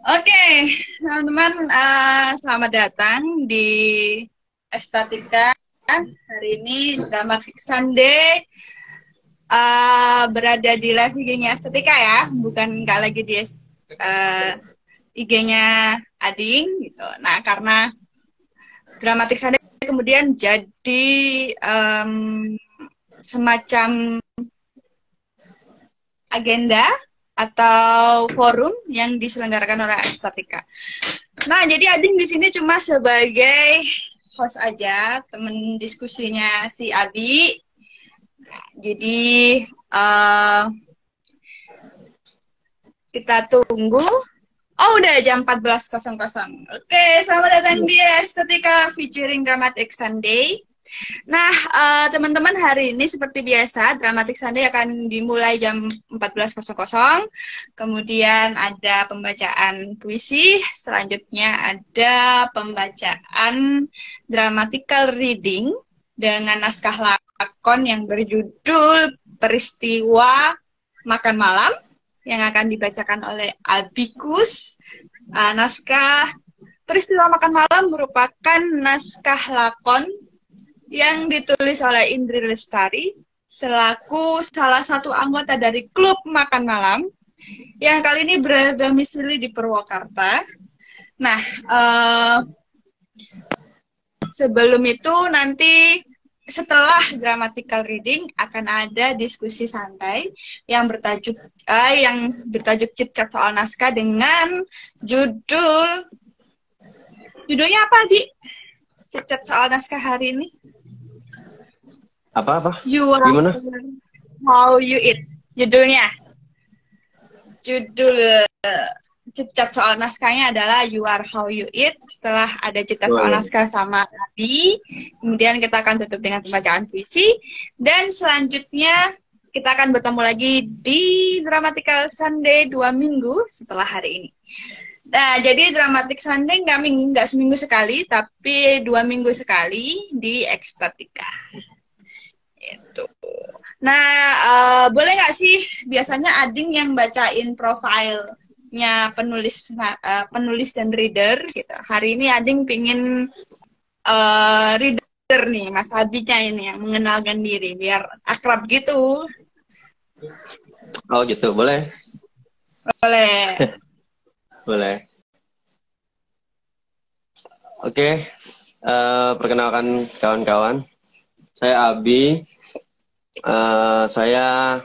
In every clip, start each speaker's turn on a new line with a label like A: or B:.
A: Oke, teman-teman, selamat datang di Estetika. Hari ini Dramatic Sunday berada di live IG-nya Estetika ya, bukan nggak lagi di IG-nya Ading gitu. Nah, karena Dramatic Sunday kemudian jadi semacam agenda atau forum yang diselenggarakan oleh Estetika. Nah, jadi Ading di sini cuma sebagai host aja, temen diskusinya si Abi. Nah, jadi kita tunggu. Oh, udah jam 14.00. Oke, selamat datang di Estetika featuring Dramatic Sunday. Nah, teman-teman, hari ini seperti biasa, Dramatic Sunday akan dimulai jam 14.00. Kemudian ada pembacaan puisi, selanjutnya ada pembacaan dramatical reading dengan naskah lakon yang berjudul Peristiwa Makan Malam yang akan dibacakan oleh Abikus. Naskah Peristiwa Makan Malam merupakan naskah lakon yang ditulis oleh Indri Lestari selaku salah satu anggota dari klub makan malam yang kali ini berdomisili di Purwakarta. Nah, sebelum itu nanti setelah dramatical reading akan ada diskusi santai yang bertajuk Cip-Chat Soal Naskah dengan judulnya apa, Di? Cip-Chat Soal Naskah hari ini.
B: Apa?
A: You are
B: Gimana?
A: How You Eat. Judul Cip-Chat Soal Naskahnya adalah You Are How You Eat. Setelah ada Cip-Chat Soal Naskah sama Abi, kemudian kita akan tutup dengan pembacaan puisi. Dan selanjutnya kita akan bertemu lagi di Dramatical Sunday 2 minggu setelah hari ini. Nah, jadi Dramatic Sunday nggak seminggu sekali, tapi 2 minggu sekali di Estetika. Itu. Nah, boleh nggak sih biasanya Ading yang bacain profilnya penulis dan reader gitu. Hari ini Ading pingin reader nih, Mas Abinya ini yang mengenalkan diri biar akrab gitu.
B: Oh gitu, boleh?
A: Boleh.
B: Boleh. Oke, perkenalkan kawan-kawan. Saya Abi. Saya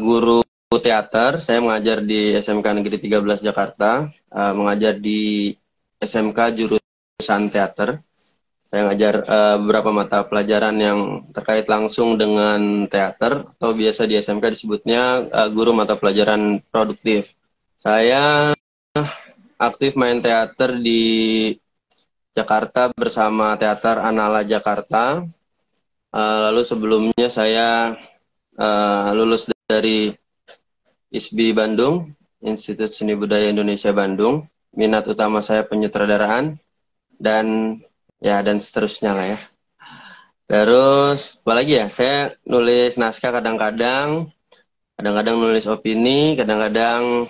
B: guru teater. Saya mengajar di SMK Negeri 13 Jakarta. Mengajar di SMK jurusan teater. Saya ngajar beberapa mata pelajaran yang terkait langsung dengan teater, atau biasa di SMK disebutnya guru mata pelajaran produktif. Saya aktif main teater di Jakarta bersama Teater Anala Jakarta. Lalu sebelumnya saya lulus dari ISBI Bandung, Institut Seni Budaya Indonesia Bandung. Minat utama saya penyutradaraan dan seterusnya lah ya. Terus apa lagi ya? Saya nulis naskah kadang-kadang nulis opini, kadang-kadang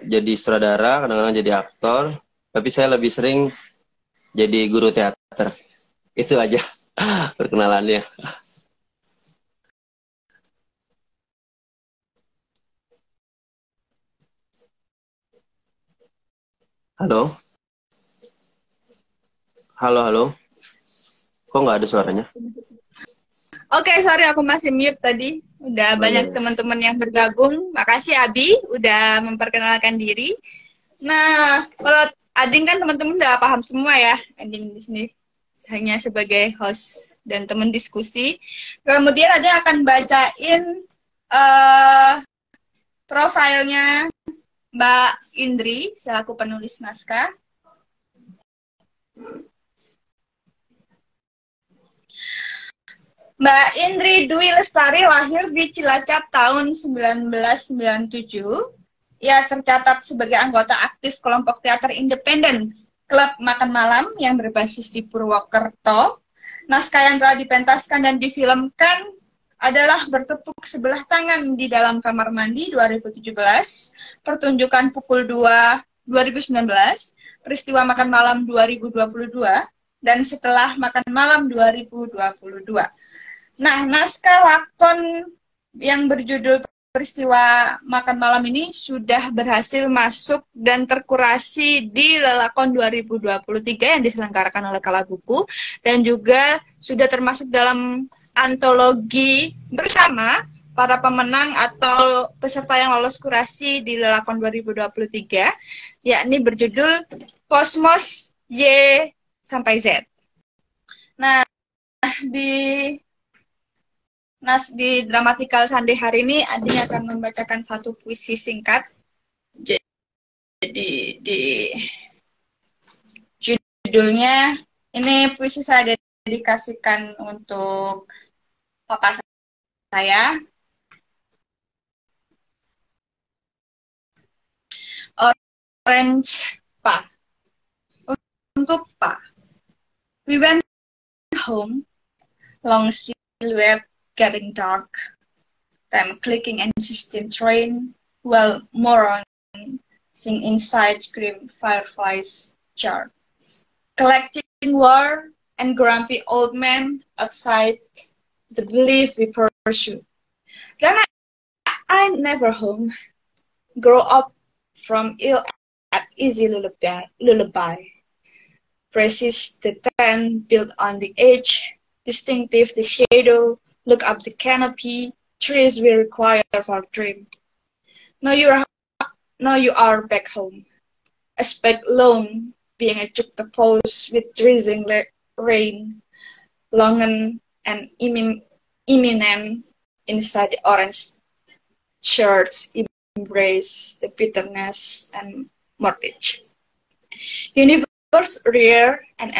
B: jadi sutradara, kadang-kadang jadi aktor. Tapi saya lebih sering jadi guru teater. Itu aja perkenalannya. Halo? Halo? Kok nggak ada suaranya?
A: Oke, sorry aku masih mute tadi. Udah banyak teman-teman yang bergabung. Makasih Abi udah memperkenalkan diri. Nah, kalau Ading kan teman-teman udah paham semua ya. Ading di sini hanya sebagai host dan teman diskusi. Kemudian ada akan bacain profilnya Mbak Indri selaku penulis naskah. Mbak Indri Dwi Lestari lahir di Cilacap tahun 1997. Ia tercatat sebagai anggota aktif kelompok teater independen Klub Makan Malam yang berbasis di Purwokerto. Naskah yang telah dipentaskan dan difilmkan adalah bertepuk sebelah tangan di dalam kamar mandi 2017, pertunjukan pukul 2 2019, peristiwa makan malam 2022, dan setelah makan malam 2022. Nah, naskah lakon yang berjudul peristiwa makan malam ini sudah berhasil masuk dan terkurasi di Lelakon 2023 yang diselenggarakan oleh Kala Buku, dan juga sudah termasuk dalam antologi bersama para pemenang atau peserta yang lolos kurasi di Lelakon 2023, yakni berjudul Kosmos Y sampai Z. Nah, di Dramatikal Sunday hari ini Adi akan membacakan satu puisi singkat. Jadi di judulnya, ini puisi saya dedikasikan untuk papa saya. Orange Pa. Untuk Pa. We went home, long silhouette getting dark, time clicking and insistent train, while moron sing inside scream fireflies jar. Collecting war and grumpy old men outside the belief we pursue. Then I never home, grow up from ill at easy lullaby. Praises the tent built on the edge, distinctive the shadow, look up the canopy, trees we require for dream. Now you are back home, aspect lone, being a juxtaposed with drizzling rain, longen and imminent inside the orange shirts embrace the bitterness and mortgage. Universe rear and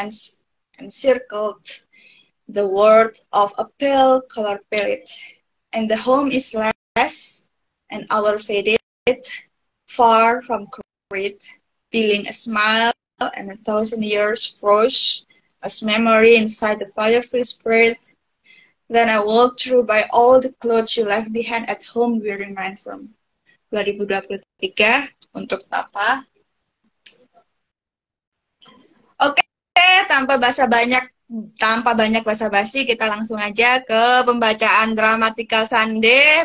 A: encircled the world of a pale color palette, and the home is less an hour faded, far from concrete, peeling a smile and 1,000 years froze as memory inside the fireplace breath. Then I walk through by all the clothes you left behind at home wearing mine from 2023 untuk Papa. Oke, tanpa banyak basa-basi, kita langsung aja ke pembacaan Dramatikal Sunday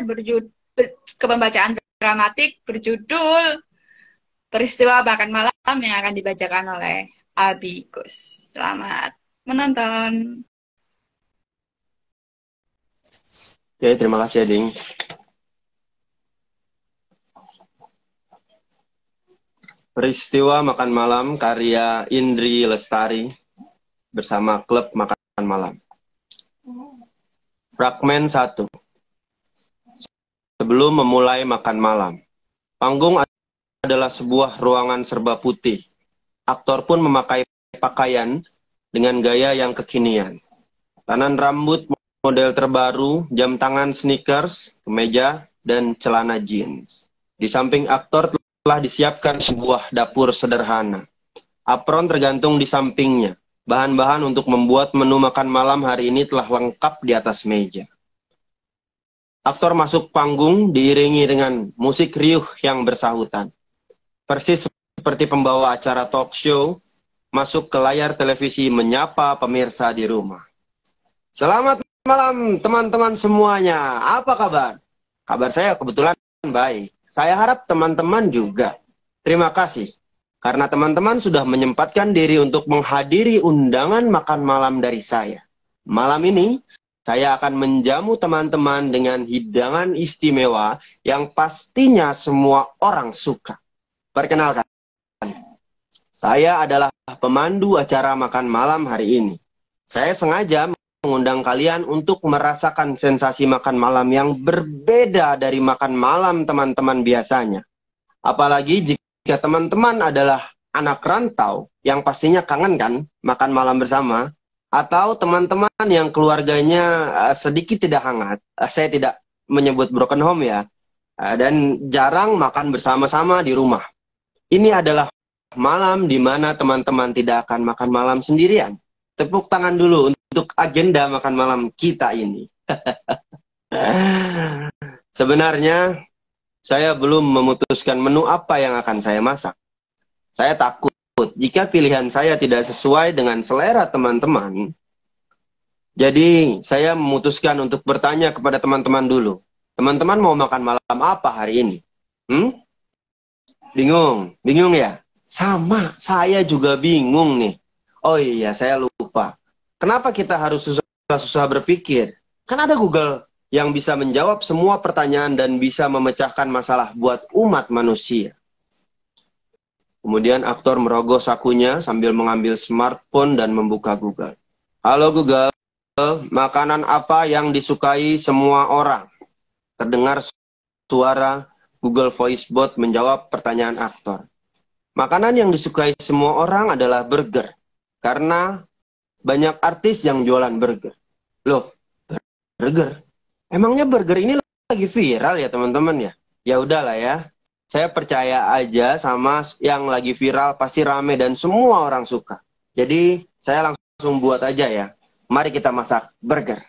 A: dramatik berjudul Peristiwa Makan Malam yang akan dibacakan oleh Abikus. Selamat menonton.
B: Oke, terima kasih Ading. Peristiwa Makan Malam karya Indri Lestari bersama Klub Makan Malam. Fragmen 1. Sebelum memulai makan malam. Panggung adalah sebuah ruangan serba putih. Aktor pun memakai pakaian dengan gaya yang kekinian. Tanan rambut model terbaru, jam tangan sneakers, kemeja, dan celana jeans. Di samping aktor telah disiapkan sebuah dapur sederhana. Apron tergantung di sampingnya. Bahan-bahan untuk membuat menu makan malam hari ini telah lengkap di atas meja. Aktor masuk panggung diiringi dengan musik riuh yang bersahutan. Persis seperti pembawa acara talk show, masuk ke layar televisi menyapa pemirsa di rumah. Selamat malam teman-teman semuanya, apa kabar? Kabar saya kebetulan baik. Saya harap teman-teman juga. Terima kasih. Karena teman-teman sudah menyempatkan diri untuk menghadiri undangan makan malam dari saya. Malam ini, saya akan menjamu teman-teman dengan hidangan istimewa yang pastinya semua orang suka. Perkenalkan, saya adalah pemandu acara makan malam hari ini. Saya sengaja mengundang kalian untuk merasakan sensasi makan malam yang berbeda dari makan malam teman-teman biasanya. Apalagi jika teman-teman adalah anak rantau yang pastinya kangen kan makan malam bersama, atau teman-teman yang keluarganya sedikit tidak hangat. Saya tidak menyebut broken home ya, dan jarang makan bersama-sama di rumah. Ini adalah malam di mana teman-teman tidak akan makan malam sendirian. Tepuk tangan dulu untuk agenda makan malam kita ini. Sebenarnya saya belum memutuskan menu apa yang akan saya masak. Saya takut jika pilihan saya tidak sesuai dengan selera teman-teman. Jadi saya memutuskan untuk bertanya kepada teman-teman dulu. Teman-teman mau makan malam apa hari ini? Bingung? Bingung ya? Sama, saya juga bingung nih. Oh iya, saya lupa. Kenapa kita harus susah-susah berpikir? Kan ada Google yang bisa menjawab semua pertanyaan dan bisa memecahkan masalah buat umat manusia. Kemudian aktor merogoh sakunya sambil mengambil smartphone dan membuka Google. Halo Google, makanan apa yang disukai semua orang? Terdengar suara Google Voice Bot menjawab pertanyaan aktor. Makanan yang disukai semua orang adalah burger. Karena banyak artis yang jualan burger. Loh, burger? Emangnya burger ini lagi viral ya teman-teman ya? Ya udahlah ya. Saya percaya aja sama yang lagi viral pasti rame dan semua orang suka. Jadi saya langsung buat aja ya. Mari kita masak burger.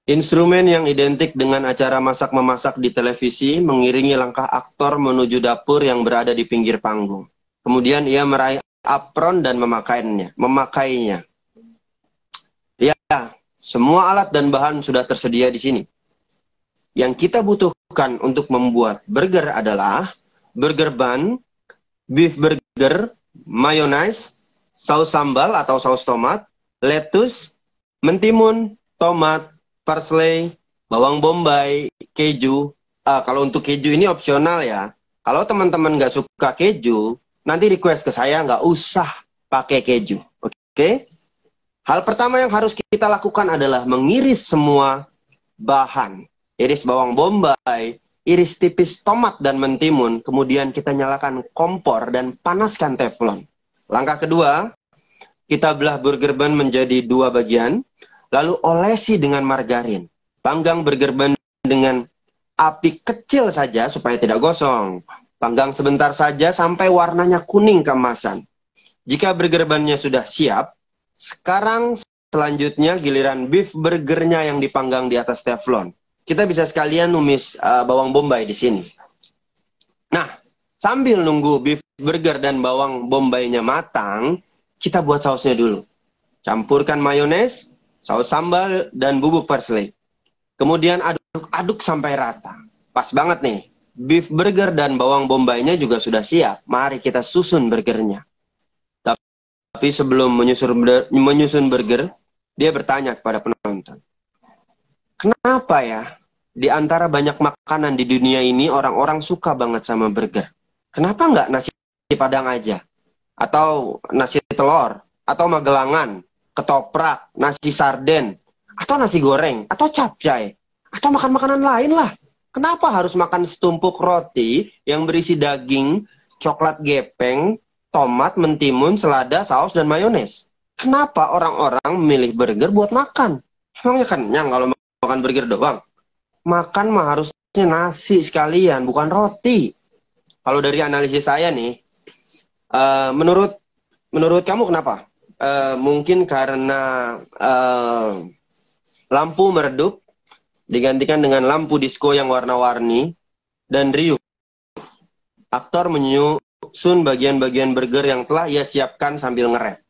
B: Instrumen yang identik dengan acara masak-memasak di televisi mengiringi langkah aktor menuju dapur yang berada di pinggir panggung. Kemudian ia meraih apron dan memakainya. Ya, semua alat dan bahan sudah tersedia di sini. Yang kita butuhkan untuk membuat burger adalah burger bun, beef burger, mayonnaise, saus sambal atau saus tomat, lettuce, mentimun, tomat, parsley, bawang bombay, keju. Kalau untuk keju ini opsional ya. Kalau teman-teman nggak suka keju, nanti request ke saya nggak usah pakai keju. Oke? Hal pertama yang harus kita lakukan adalah mengiris semua bahan. Iris bawang bombay, iris tipis tomat dan mentimun. Kemudian kita nyalakan kompor dan panaskan teflon. Langkah kedua, kita belah burger bun menjadi 2 bagian. Lalu olesi dengan margarin. Panggang burger bun dengan api kecil saja supaya tidak gosong. Panggang sebentar saja sampai warnanya kuning keemasan. Jika burger bunnya sudah siap, sekarang selanjutnya giliran beef burgernya yang dipanggang di atas teflon. Kita bisa sekalian numis bawang bombay di sini. Nah, sambil nunggu beef burger dan bawang bombaynya matang, kita buat sausnya dulu. Campurkan mayones, saus sambal, dan bubuk parsley. Kemudian aduk-aduk sampai rata. Pas banget nih. Beef burger dan bawang bombaynya juga sudah siap. Mari kita susun burgernya. Tapi sebelum menyusun burger, dia bertanya kepada penonton. Kenapa ya? Di antara banyak makanan di dunia ini, orang-orang suka banget sama burger. Kenapa nggak nasi padang aja? Atau nasi telur? Atau magelangan? Ketoprak, nasi sarden, atau nasi goreng, atau capcay, atau makan makanan lain lah. Kenapa harus makan setumpuk roti yang berisi daging, coklat gepeng, tomat, mentimun, selada, saus, dan mayones? Kenapa orang-orang memilih burger buat makan? Emangnya kenyang kalau makan burger doang? Makan mah harusnya nasi sekalian, bukan roti. Kalau dari analisis saya nih, menurut kamu kenapa? Mungkin karena lampu meredup digantikan dengan lampu disco yang warna-warni dan riuh. Aktor menyusun bagian-bagian burger yang telah ia siapkan sambil ngerap.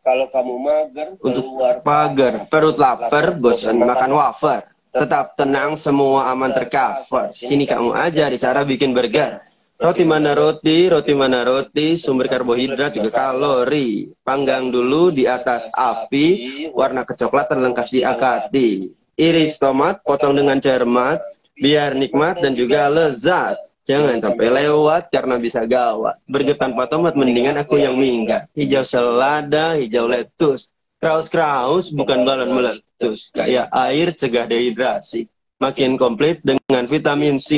B: Kalau kamu mager, keluar pagar, perut lapar, bosan makan wafer. Tetap tenang, semua aman tercover. Sini kamu ajari cara bikin burger. Roti mana roti, sumber karbohidrat juga kalori. Panggang dulu di atas api, warna kecoklatan lengkas diakati. Iris tomat, potong dengan cermat, biar nikmat dan juga lezat. Jangan sampai lewat karena bisa gawat. Burger tanpa tomat mendingan aku yang minggat. Hijau selada, hijau lettuce. Kraus-kraus bukan balon meletus. Kayak air cegah dehidrasi. Makin komplit dengan vitamin C.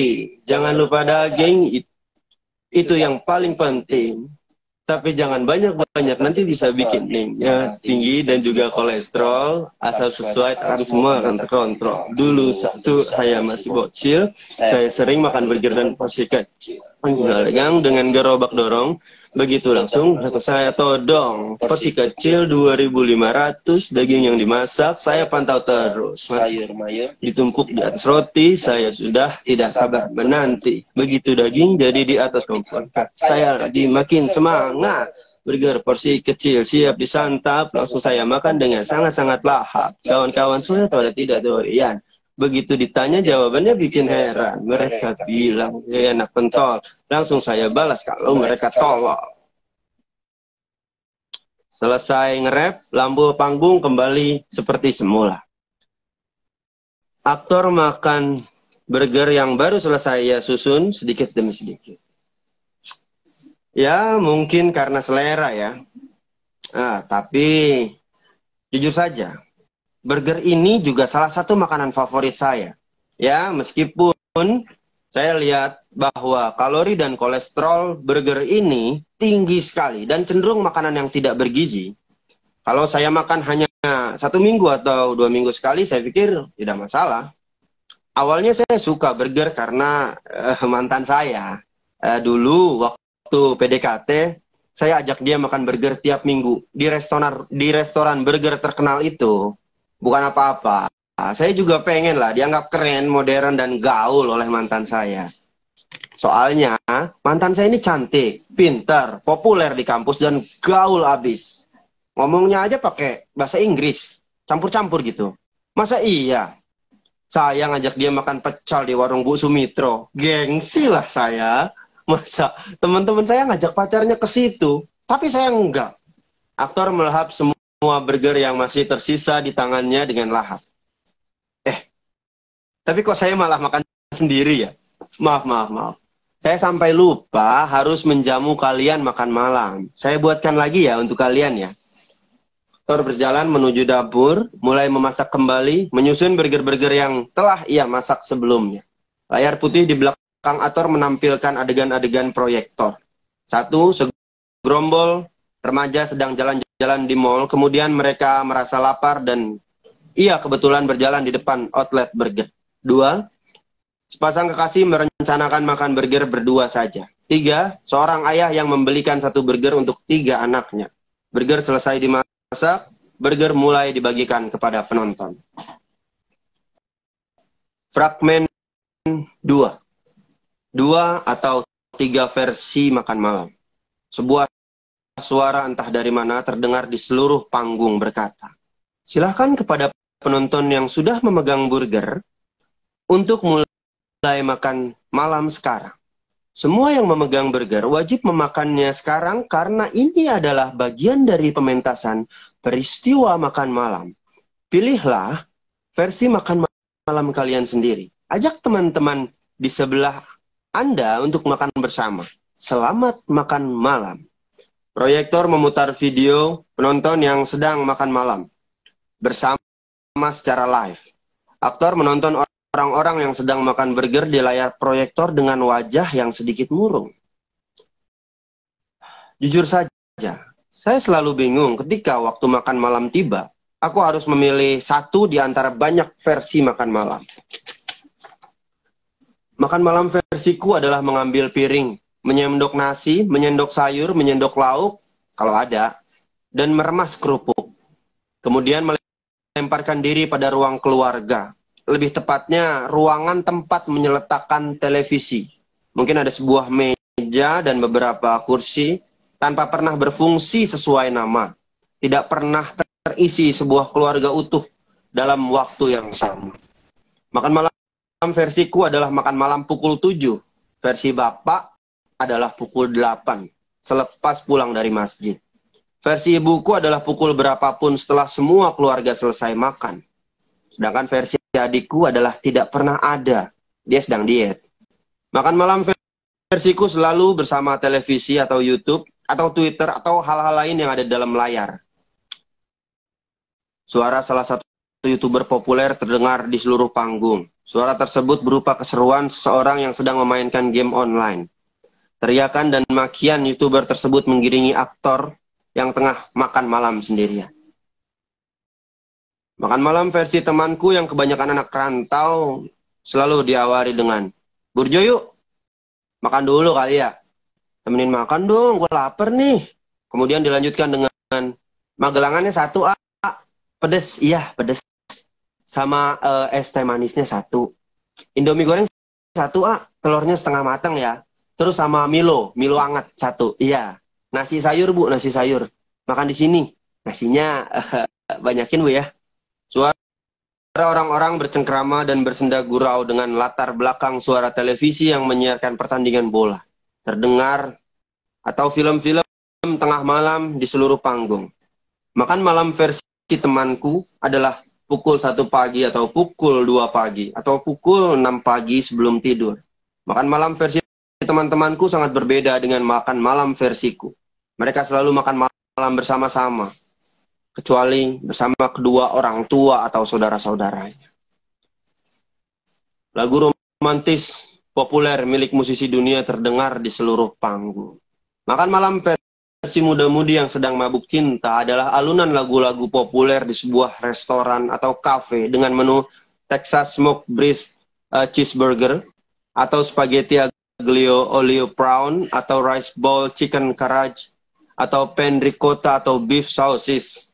B: Jangan lupa daging, itu yang paling penting. Tapi jangan banyak-banyak, nanti bisa bikin minyak tinggi dan juga kolesterol. Asal sesuai, akan semua akan terkontrol. Dulu saya masih bocil, saya sering makan burger dan porsi kecil. Gang dengan gerobak dorong. Begitu langsung saya todong. Porsi kecil 2.500, daging yang dimasak saya pantau terus. Sayur mayur ditumpuk di atas roti, saya sudah tidak sabar menanti. Begitu daging jadi di atas kompor, saya lagi makin semangat. Burger porsi kecil siap disantap, langsung saya makan dengan sangat-sangat lahap. Kawan-kawan sudah tahu ada tidak durian. Begitu ditanya jawabannya bikin heran. Mereka bilang, ya enak pentol. Langsung saya balas kalau mereka tolol. Selesai nge-rap, lampu panggung kembali seperti semula. Aktor makan burger yang baru selesai ya susun sedikit demi sedikit. Ya mungkin karena selera ya. Tapi jujur saja, burger ini juga salah satu makanan favorit saya. Ya, meskipun saya lihat bahwa kalori dan kolesterol burger ini tinggi sekali dan cenderung makanan yang tidak bergizi. Kalau saya makan hanya 1 minggu atau 2 minggu sekali, saya pikir tidak masalah. Awalnya saya suka burger karena mantan saya. Dulu waktu PDKT, saya ajak dia makan burger tiap minggu di restoran burger terkenal itu. Bukan apa-apa. Saya juga pengen lah dianggap keren, modern, dan gaul oleh mantan saya. Soalnya mantan saya ini cantik, pintar, populer di kampus, dan gaul abis. Ngomongnya aja pakai bahasa Inggris, campur-campur gitu. Masa iya? Saya ngajak dia makan pecel di warung Bu Sumitro. Gengsi lah saya. Masa teman-teman saya ngajak pacarnya ke situ, tapi saya enggak. Aktor melahap semua burger yang masih tersisa di tangannya dengan lahap. Tapi kok saya malah makan sendiri ya? Maaf. Saya sampai lupa harus menjamu kalian makan malam. Saya buatkan lagi ya untuk kalian ya. Aktor berjalan menuju dapur, mulai memasak kembali, menyusun burger-burger yang telah ia masak sebelumnya. Layar putih di belakang aktor menampilkan adegan-adegan proyektor. Satu, segerombol remaja sedang jalan-jalan di mall, kemudian mereka merasa lapar dan ia kebetulan berjalan di depan outlet burger. 2, sepasang kekasih merencanakan makan burger berdua saja. 3, seorang ayah yang membelikan 1 burger untuk 3 anaknya. Burger selesai dimasak, burger mulai dibagikan kepada penonton. Fragmen 2. 2 atau 3 versi makan malam. Sebuah suara entah dari mana terdengar di seluruh panggung berkata, "Silahkan kepada penonton yang sudah memegang burger untuk mulai makan malam sekarang. Semua yang memegang burger wajib memakannya sekarang karena ini adalah bagian dari pementasan peristiwa makan malam. Pilihlah versi makan malam kalian sendiri. Ajak teman-teman di sebelah Anda untuk makan bersama. Selamat makan malam." Proyektor memutar video penonton yang sedang makan malam bersama secara live. Aktor menonton orang-orang yang sedang makan burger di layar proyektor dengan wajah yang sedikit murung. Jujur saja, saya selalu bingung ketika waktu makan malam tiba. Aku harus memilih satu di antara banyak versi makan malam. Makan malam versiku adalah mengambil piring, menyendok nasi, menyendok sayur, menyendok lauk, kalau ada, dan meremas kerupuk. Kemudian melemparkan diri pada ruang keluarga. Lebih tepatnya, ruangan tempat menyeletakkan televisi. Mungkin ada sebuah meja dan beberapa kursi, tanpa pernah berfungsi sesuai nama. Tidak pernah terisi sebuah keluarga utuh dalam waktu yang sama. Makan malam versiku adalah makan malam pukul 7. Versi bapak adalah pukul 8, selepas pulang dari masjid. Versi ibuku adalah pukul berapapun setelah semua keluarga selesai makan. Sedangkan versi adikku adalah tidak pernah ada. Dia sedang diet. Makan malam versiku selalu bersama televisi atau YouTube, atau Twitter, atau hal-hal lain yang ada dalam layar. Suara salah satu YouTuber populer terdengar di seluruh panggung. Suara tersebut berupa keseruan seseorang yang sedang memainkan game online. Teriakan dan makian YouTuber tersebut mengiringi aktor yang tengah makan malam sendirian. Makan malam versi temanku yang kebanyakan anak rantau selalu diawali dengan, "Burjo yuk." Makan dulu kali ya. Temenin makan dong, gue lapar nih. Kemudian dilanjutkan dengan magelangannya satu, A. Pedes, iya pedes. Sama es teh manisnya satu. Indomie goreng satu, A. Telurnya setengah matang ya. Terus sama Milo, Milo hangat satu. Iya. Nasi sayur, Bu, nasi sayur. Makan di sini. Nasinya banyakin, Bu ya. Suara orang-orang bercengkrama dan bersenda gurau dengan latar belakang suara televisi yang menyiarkan pertandingan bola. Terdengar atau film-film tengah malam di seluruh panggung. Makan malam versi temanku adalah pukul 1 pagi atau pukul 2 pagi atau pukul 6 pagi sebelum tidur. Makan malam versi teman-temanku sangat berbeda dengan makan malam versiku. Mereka selalu makan malam bersama-sama, kecuali bersama kedua orang tua atau saudara-saudaranya. Lagu romantis populer milik musisi dunia terdengar di seluruh panggung. Makan malam versi muda-mudi yang sedang mabuk cinta adalah alunan lagu-lagu populer di sebuah restoran atau kafe dengan menu Texas Smoke Breast Cheeseburger atau spaghetti aglio olio prawn atau rice bowl chicken karaage atau pan ricotta atau beef sausage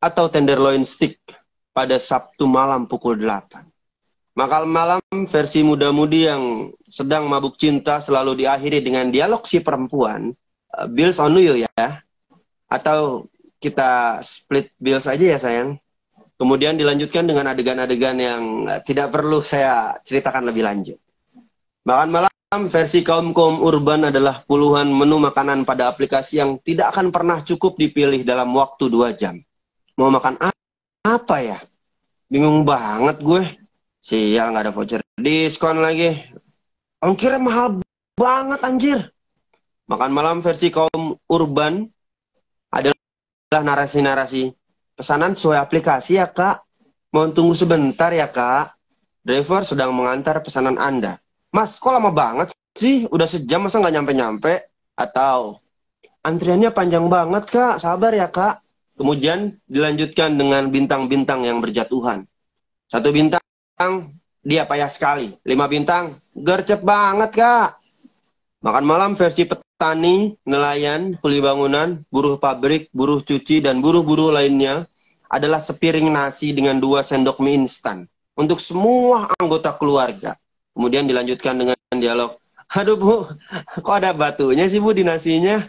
B: atau tenderloin steak pada Sabtu malam pukul 8. Makan malam versi muda-mudi yang sedang mabuk cinta selalu diakhiri dengan dialog si perempuan, bills on you ya, atau kita split bills aja ya sayang. Kemudian dilanjutkan dengan adegan-adegan yang tidak perlu saya ceritakan lebih lanjut. Makan malam versi kaum-kaum urban adalah puluhan menu makanan pada aplikasi yang tidak akan pernah cukup dipilih dalam waktu 2 jam. Mau makan apa ya? Bingung banget gue. Sial, nggak ada voucher diskon lagi. Ongkirnya mahal banget anjir. Makan malam versi kaum urban adalah narasi-narasi. Pesanan sesuai aplikasi ya kak. Mohon tunggu sebentar ya kak. Driver sedang mengantar pesanan Anda. Mas, kok lama banget sih? Udah sejam masa nggak nyampe-nyampe? Atau antriannya panjang banget kak, sabar ya kak. Kemudian dilanjutkan dengan bintang-bintang yang berjatuhan. 1 bintang, dia payah sekali. 5 bintang, gercep banget kak. Makan malam versi petani, nelayan, kuli bangunan, buruh pabrik, buruh cuci, dan buruh-buruh lainnya adalah sepiring nasi dengan 2 sendok mie instan untuk semua anggota keluarga. Kemudian dilanjutkan dengan dialog, aduh bu, kok ada batunya sih bu di nasinya?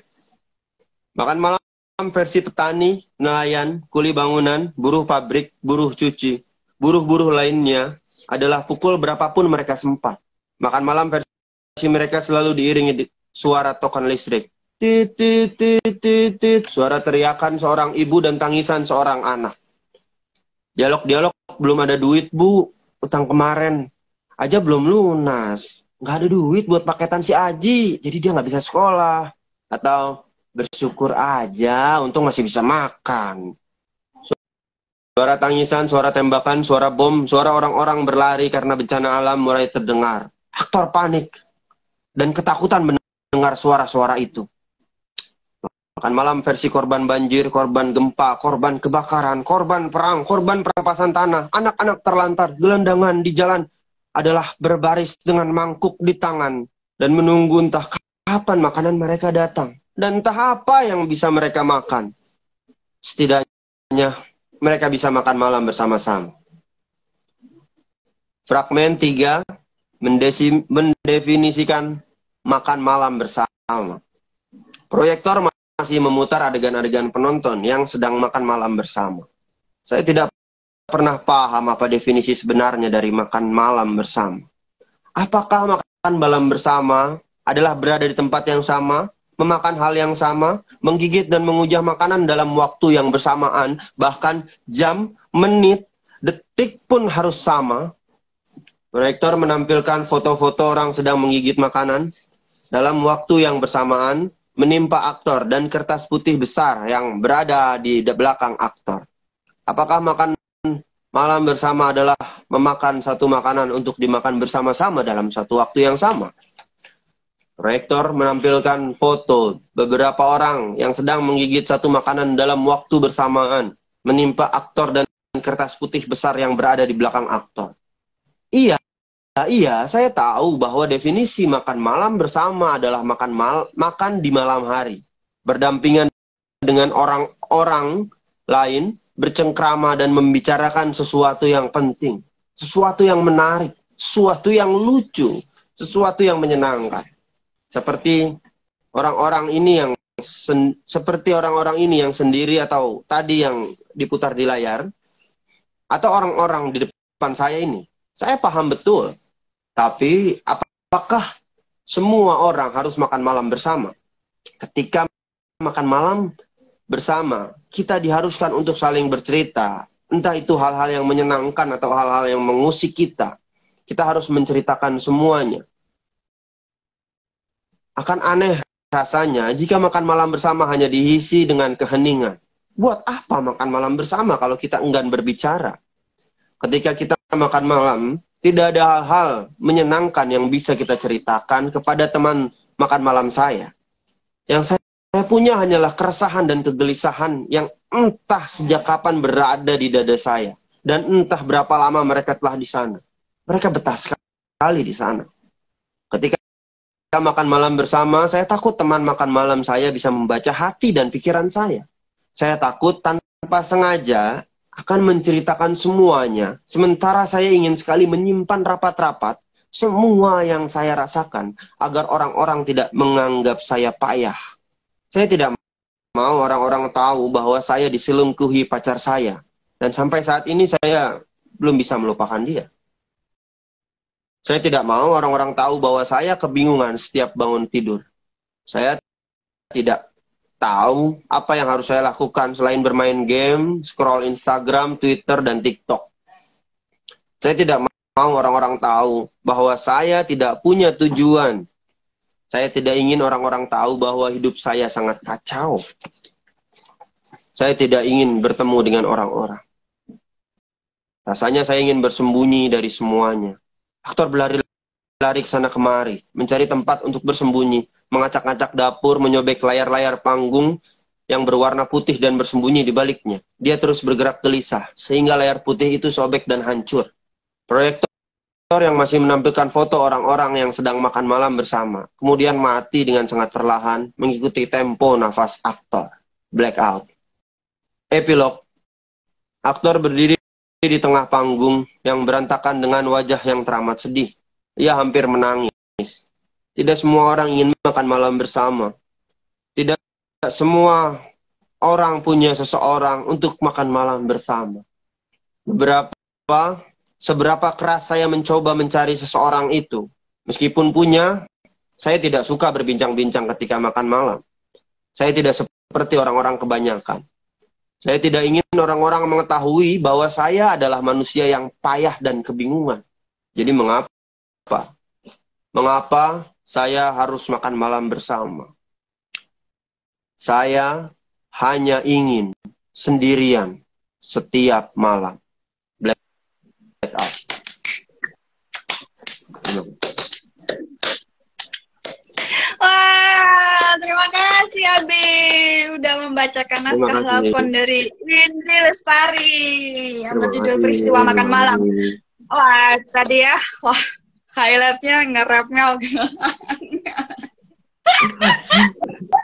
B: Makan malam versi petani, nelayan, kuli bangunan, buruh pabrik, buruh cuci, buruh-buruh lainnya adalah pukul berapapun mereka sempat. Makan malam versi mereka selalu diiringi suara token listrik. Tit, tit, tit, tit, tit. Suara teriakan seorang ibu dan tangisan seorang anak. Dialog-dialog, belum ada duit bu, utang kemarin aja belum lunas. Nggak ada duit buat paketan si Aji, jadi dia nggak bisa sekolah. Atau bersyukur aja, untung masih bisa makan. Suara tangisan, suara tembakan, suara bom, suara orang-orang berlari karena bencana alam mulai terdengar. Aktor panik dan ketakutan mendengar suara-suara itu. Makan malam versi korban banjir, korban gempa, korban kebakaran, korban perang, korban perampasan tanah, anak-anak terlantar, gelandangan di jalan adalah berbaris dengan mangkuk di tangan dan menunggu entah kapan makanan mereka datang. Dan entah apa yang bisa mereka makan. Setidaknya mereka bisa makan malam bersama-sama. Fragmen 3 mendefinisikan makan malam bersama. Proyektor masih memutar adegan-adegan penonton yang sedang makan malam bersama. Saya tidak pernah paham apa definisi sebenarnya dari makan malam bersama. Apakah makan malam bersama adalah berada di tempat yang sama, memakan hal yang sama, menggigit dan mengujah makanan dalam waktu yang bersamaan, bahkan jam, menit, detik pun harus sama? Proyektor menampilkan foto-foto orang sedang menggigit makanan dalam waktu yang bersamaan, menimpa aktor dan kertas putih besar yang berada di belakang aktor. Apakah makan malam bersama adalah memakan satu makanan untuk dimakan bersama-sama dalam satu waktu yang sama? Proyektor menampilkan foto beberapa orang yang sedang menggigit satu makanan dalam waktu bersamaan, menimpa aktor dan kertas putih besar yang berada di belakang aktor. Iya, iya, saya tahu bahwa definisi makan malam bersama adalah makan di malam hari. Berdampingan dengan orang-orang lain, bercengkrama dan membicarakan sesuatu yang penting, sesuatu yang menarik, sesuatu yang lucu, sesuatu yang menyenangkan. Seperti orang-orang ini yang sendiri atau tadi yang diputar di layar, atau orang-orang di depan saya ini. Saya paham betul. Tapi apakah semua orang harus makan malam bersama? Ketika makan malam bersama, kita diharuskan untuk saling bercerita. Entah itu hal-hal yang menyenangkan atau hal-hal yang mengusik kita. Kita harus menceritakan semuanya. Akan aneh rasanya jika makan malam bersama hanya diisi dengan keheningan. Buat apa makan malam bersama kalau kita enggan berbicara? Ketika kita makan malam, tidak ada hal-hal menyenangkan yang bisa kita ceritakan kepada teman makan malam saya. Yang saya punya hanyalah keresahan dan kegelisahan yang entah sejak kapan berada di dada saya. Dan entah berapa lama mereka telah di sana. Mereka betah sekali di sana. Ketika kita makan malam bersama, saya takut teman makan malam saya bisa membaca hati dan pikiran saya. Saya takut tanpa sengaja akan menceritakan semuanya, sementara saya ingin sekali menyimpan rapat-rapat semua yang saya rasakan, agar orang-orang tidak menganggap saya payah. Saya tidak mau orang-orang tahu bahwa saya diselingkuhi pacar saya, dan sampai saat ini saya belum bisa melupakan dia. Saya tidak mau orang-orang tahu bahwa saya kebingungan setiap bangun tidur. Saya tidak tahu apa yang harus saya lakukan selain bermain game, scroll Instagram, Twitter, dan TikTok. Saya tidak mau orang-orang tahu bahwa saya tidak punya tujuan. Saya tidak ingin orang-orang tahu bahwa hidup saya sangat kacau. Saya tidak ingin bertemu dengan orang-orang. Rasanya saya ingin bersembunyi dari semuanya. Aktor berlari ke sana kemari, mencari tempat untuk bersembunyi, mengacak-acak dapur, menyobek layar-layar panggung yang berwarna putih dan bersembunyi di baliknya. Dia terus bergerak gelisah, sehingga layar putih itu sobek dan hancur. Proyektor yang masih menampilkan foto orang-orang yang sedang makan malam bersama, kemudian mati dengan sangat perlahan, mengikuti tempo nafas aktor. Blackout. Epilog. Aktor berdiri di tengah panggung yang berantakan dengan wajah yang teramat sedih. Ia hampir menangis. Tidak semua orang ingin makan malam bersama. Tidak semua orang punya seseorang untuk makan malam bersama. Seberapa keras saya mencoba mencari seseorang itu. Meskipun punya, saya tidak suka berbincang-bincang ketika makan malam. Saya tidak seperti orang-orang kebanyakan. Saya tidak ingin orang-orang mengetahui bahwa saya adalah manusia yang payah dan kebingungan. Jadi mengapa? Mengapa saya harus makan malam bersama? Saya hanya ingin sendirian setiap malam. Blackout.
A: Wah, terima kasih Abi udah membacakan naskah lakon dari Indri Lestari yang berjudul Peristiwa Makan Malam. Wah, tadi ya, wah, highlightnya nge-rapnya oke.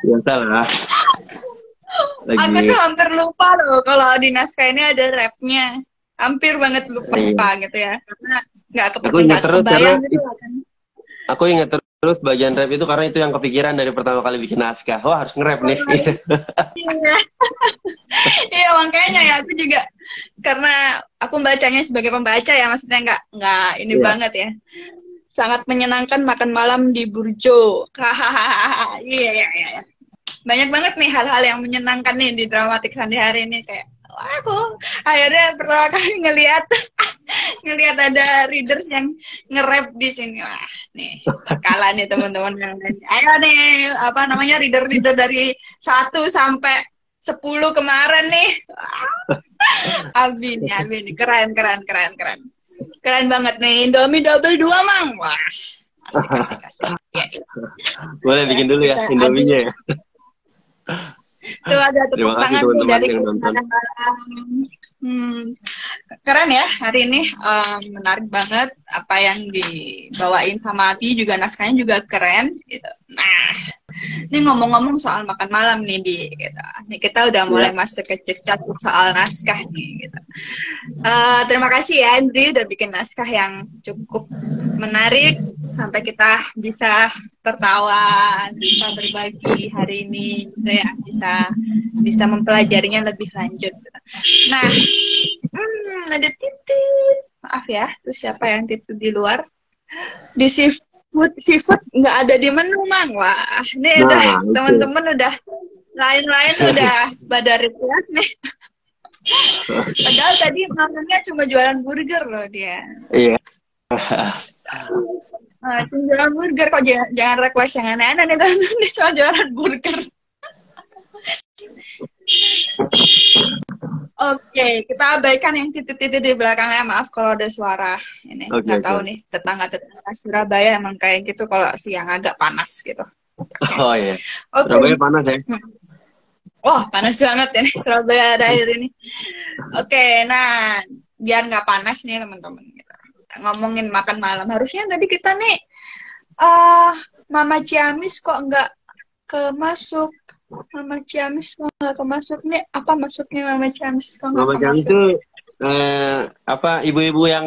B: Biasalah.
A: Aku tuh hampir lupa loh kalau di naskah ini ada rapnya. Hampir banget lupa gitu ya. Karena nggak kebayang gitu kan.
B: Aku ingat terus bagian rap itu karena itu yang kepikiran dari pertama kali bikin naskah. Wah, harus nge-rap nih.
A: Iya. Iya, makanya ya aku juga karena aku bacanya sebagai pembaca ya, maksudnya nggak ini banget ya. Sangat menyenangkan makan malam di Burjo. Iya. Banyak banget nih hal-hal yang menyenangkan nih di dramatik sehari-hari ini, kayak wah, aku akhirnya pertama kali ngelihat ada readers yang nge-rap di sini. Wah, nih kalah nih teman-teman yang lain. Ayo nih, apa namanya, reader dari 1 sampai 10 kemarin nih. Abi nih, keren banget nih. Indomie double 2, Mang. Wah, asik. Ya.
B: Boleh bikin dulu ya Indominya ya.
A: Tuh ada tepuk
B: Terima kasih
A: tangan tuh
B: teman-teman
A: dari
B: yang nonton.
A: Keren ya hari ini, menarik banget apa yang dibawain sama Abi, juga naskahnya juga keren gitu. Nah, ini ngomong-ngomong soal makan malam nih di gitu. Nih kita udah mulai
B: Ya.
A: masuk ke chat soal naskah nih gitu. Terima kasih ya Andri udah bikin naskah yang cukup menarik sampai kita bisa tertawa, bisa berbagi hari ini gitu ya, bisa mempelajarinya lebih lanjut. Nah, ada titit. Maaf ya, tuh siapa yang titit di luar? Di seafood nggak ada di menu, Mang. Wah, ini udah
B: Nah, itu.
A: teman-teman udah lain-lain udah pada request nih. Padahal tadi makannya cuma jualan burger loh dia.
B: Iya.
A: Cuma jualan burger, kok jangan request yang aneh-aneh nih teman-teman. Dia cuma jualan burger. Oke, kita abaikan yang titik-titik di belakangnya. Maaf kalau ada suara ini. Nggak tahu nih, tetangga-tetangga Surabaya emang kayak gitu kalau siang agak panas gitu.
B: Oh iya.
A: Oke.
B: Surabaya panas ya?
A: Wah, panas banget ya nih Surabaya akhir ini. Oke, nah biar nggak panas nih teman-teman. Gitu. Ngomongin makan malam, harusnya tadi kita nih, Mama Ciamis kok nggak kemasuk. Mama Ciamis kok nggak kemasuk nih? Apa masuknya Mama Ciamis kok nggak
B: Mama Ciamis
A: kemasuk?
B: itu ibu-ibu yang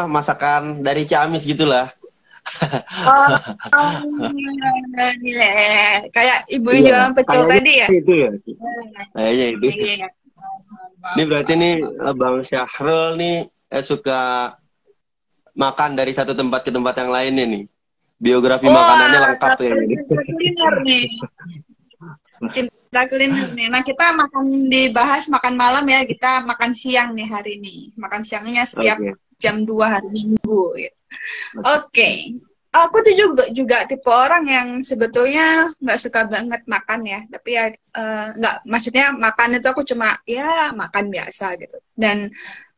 B: masakan dari Ciamis gitulah.
A: Yeah. Kayak ibu yang
B: Iya,
A: jualan pecel
B: kayaknya
A: tadi ya?
B: itu ya. Kayaknya itu.
A: Iya.
B: Ini berarti nih Bang Syahrul nih suka makan dari satu tempat ke tempat yang lainnya nih. Biografi makanannya lengkap ya ini.
A: Cinta kuliner nih. Cinta kuliner nih. Nah, kita dibahas makan malam ya. Kita makan siang nih hari ini. Makan siangnya setiap jam 2 hari Minggu gitu. Oke. Aku tuh juga tipe orang yang sebetulnya nggak suka banget makan ya. Tapi ya nggak, maksudnya makan itu aku cuma ya makan biasa gitu.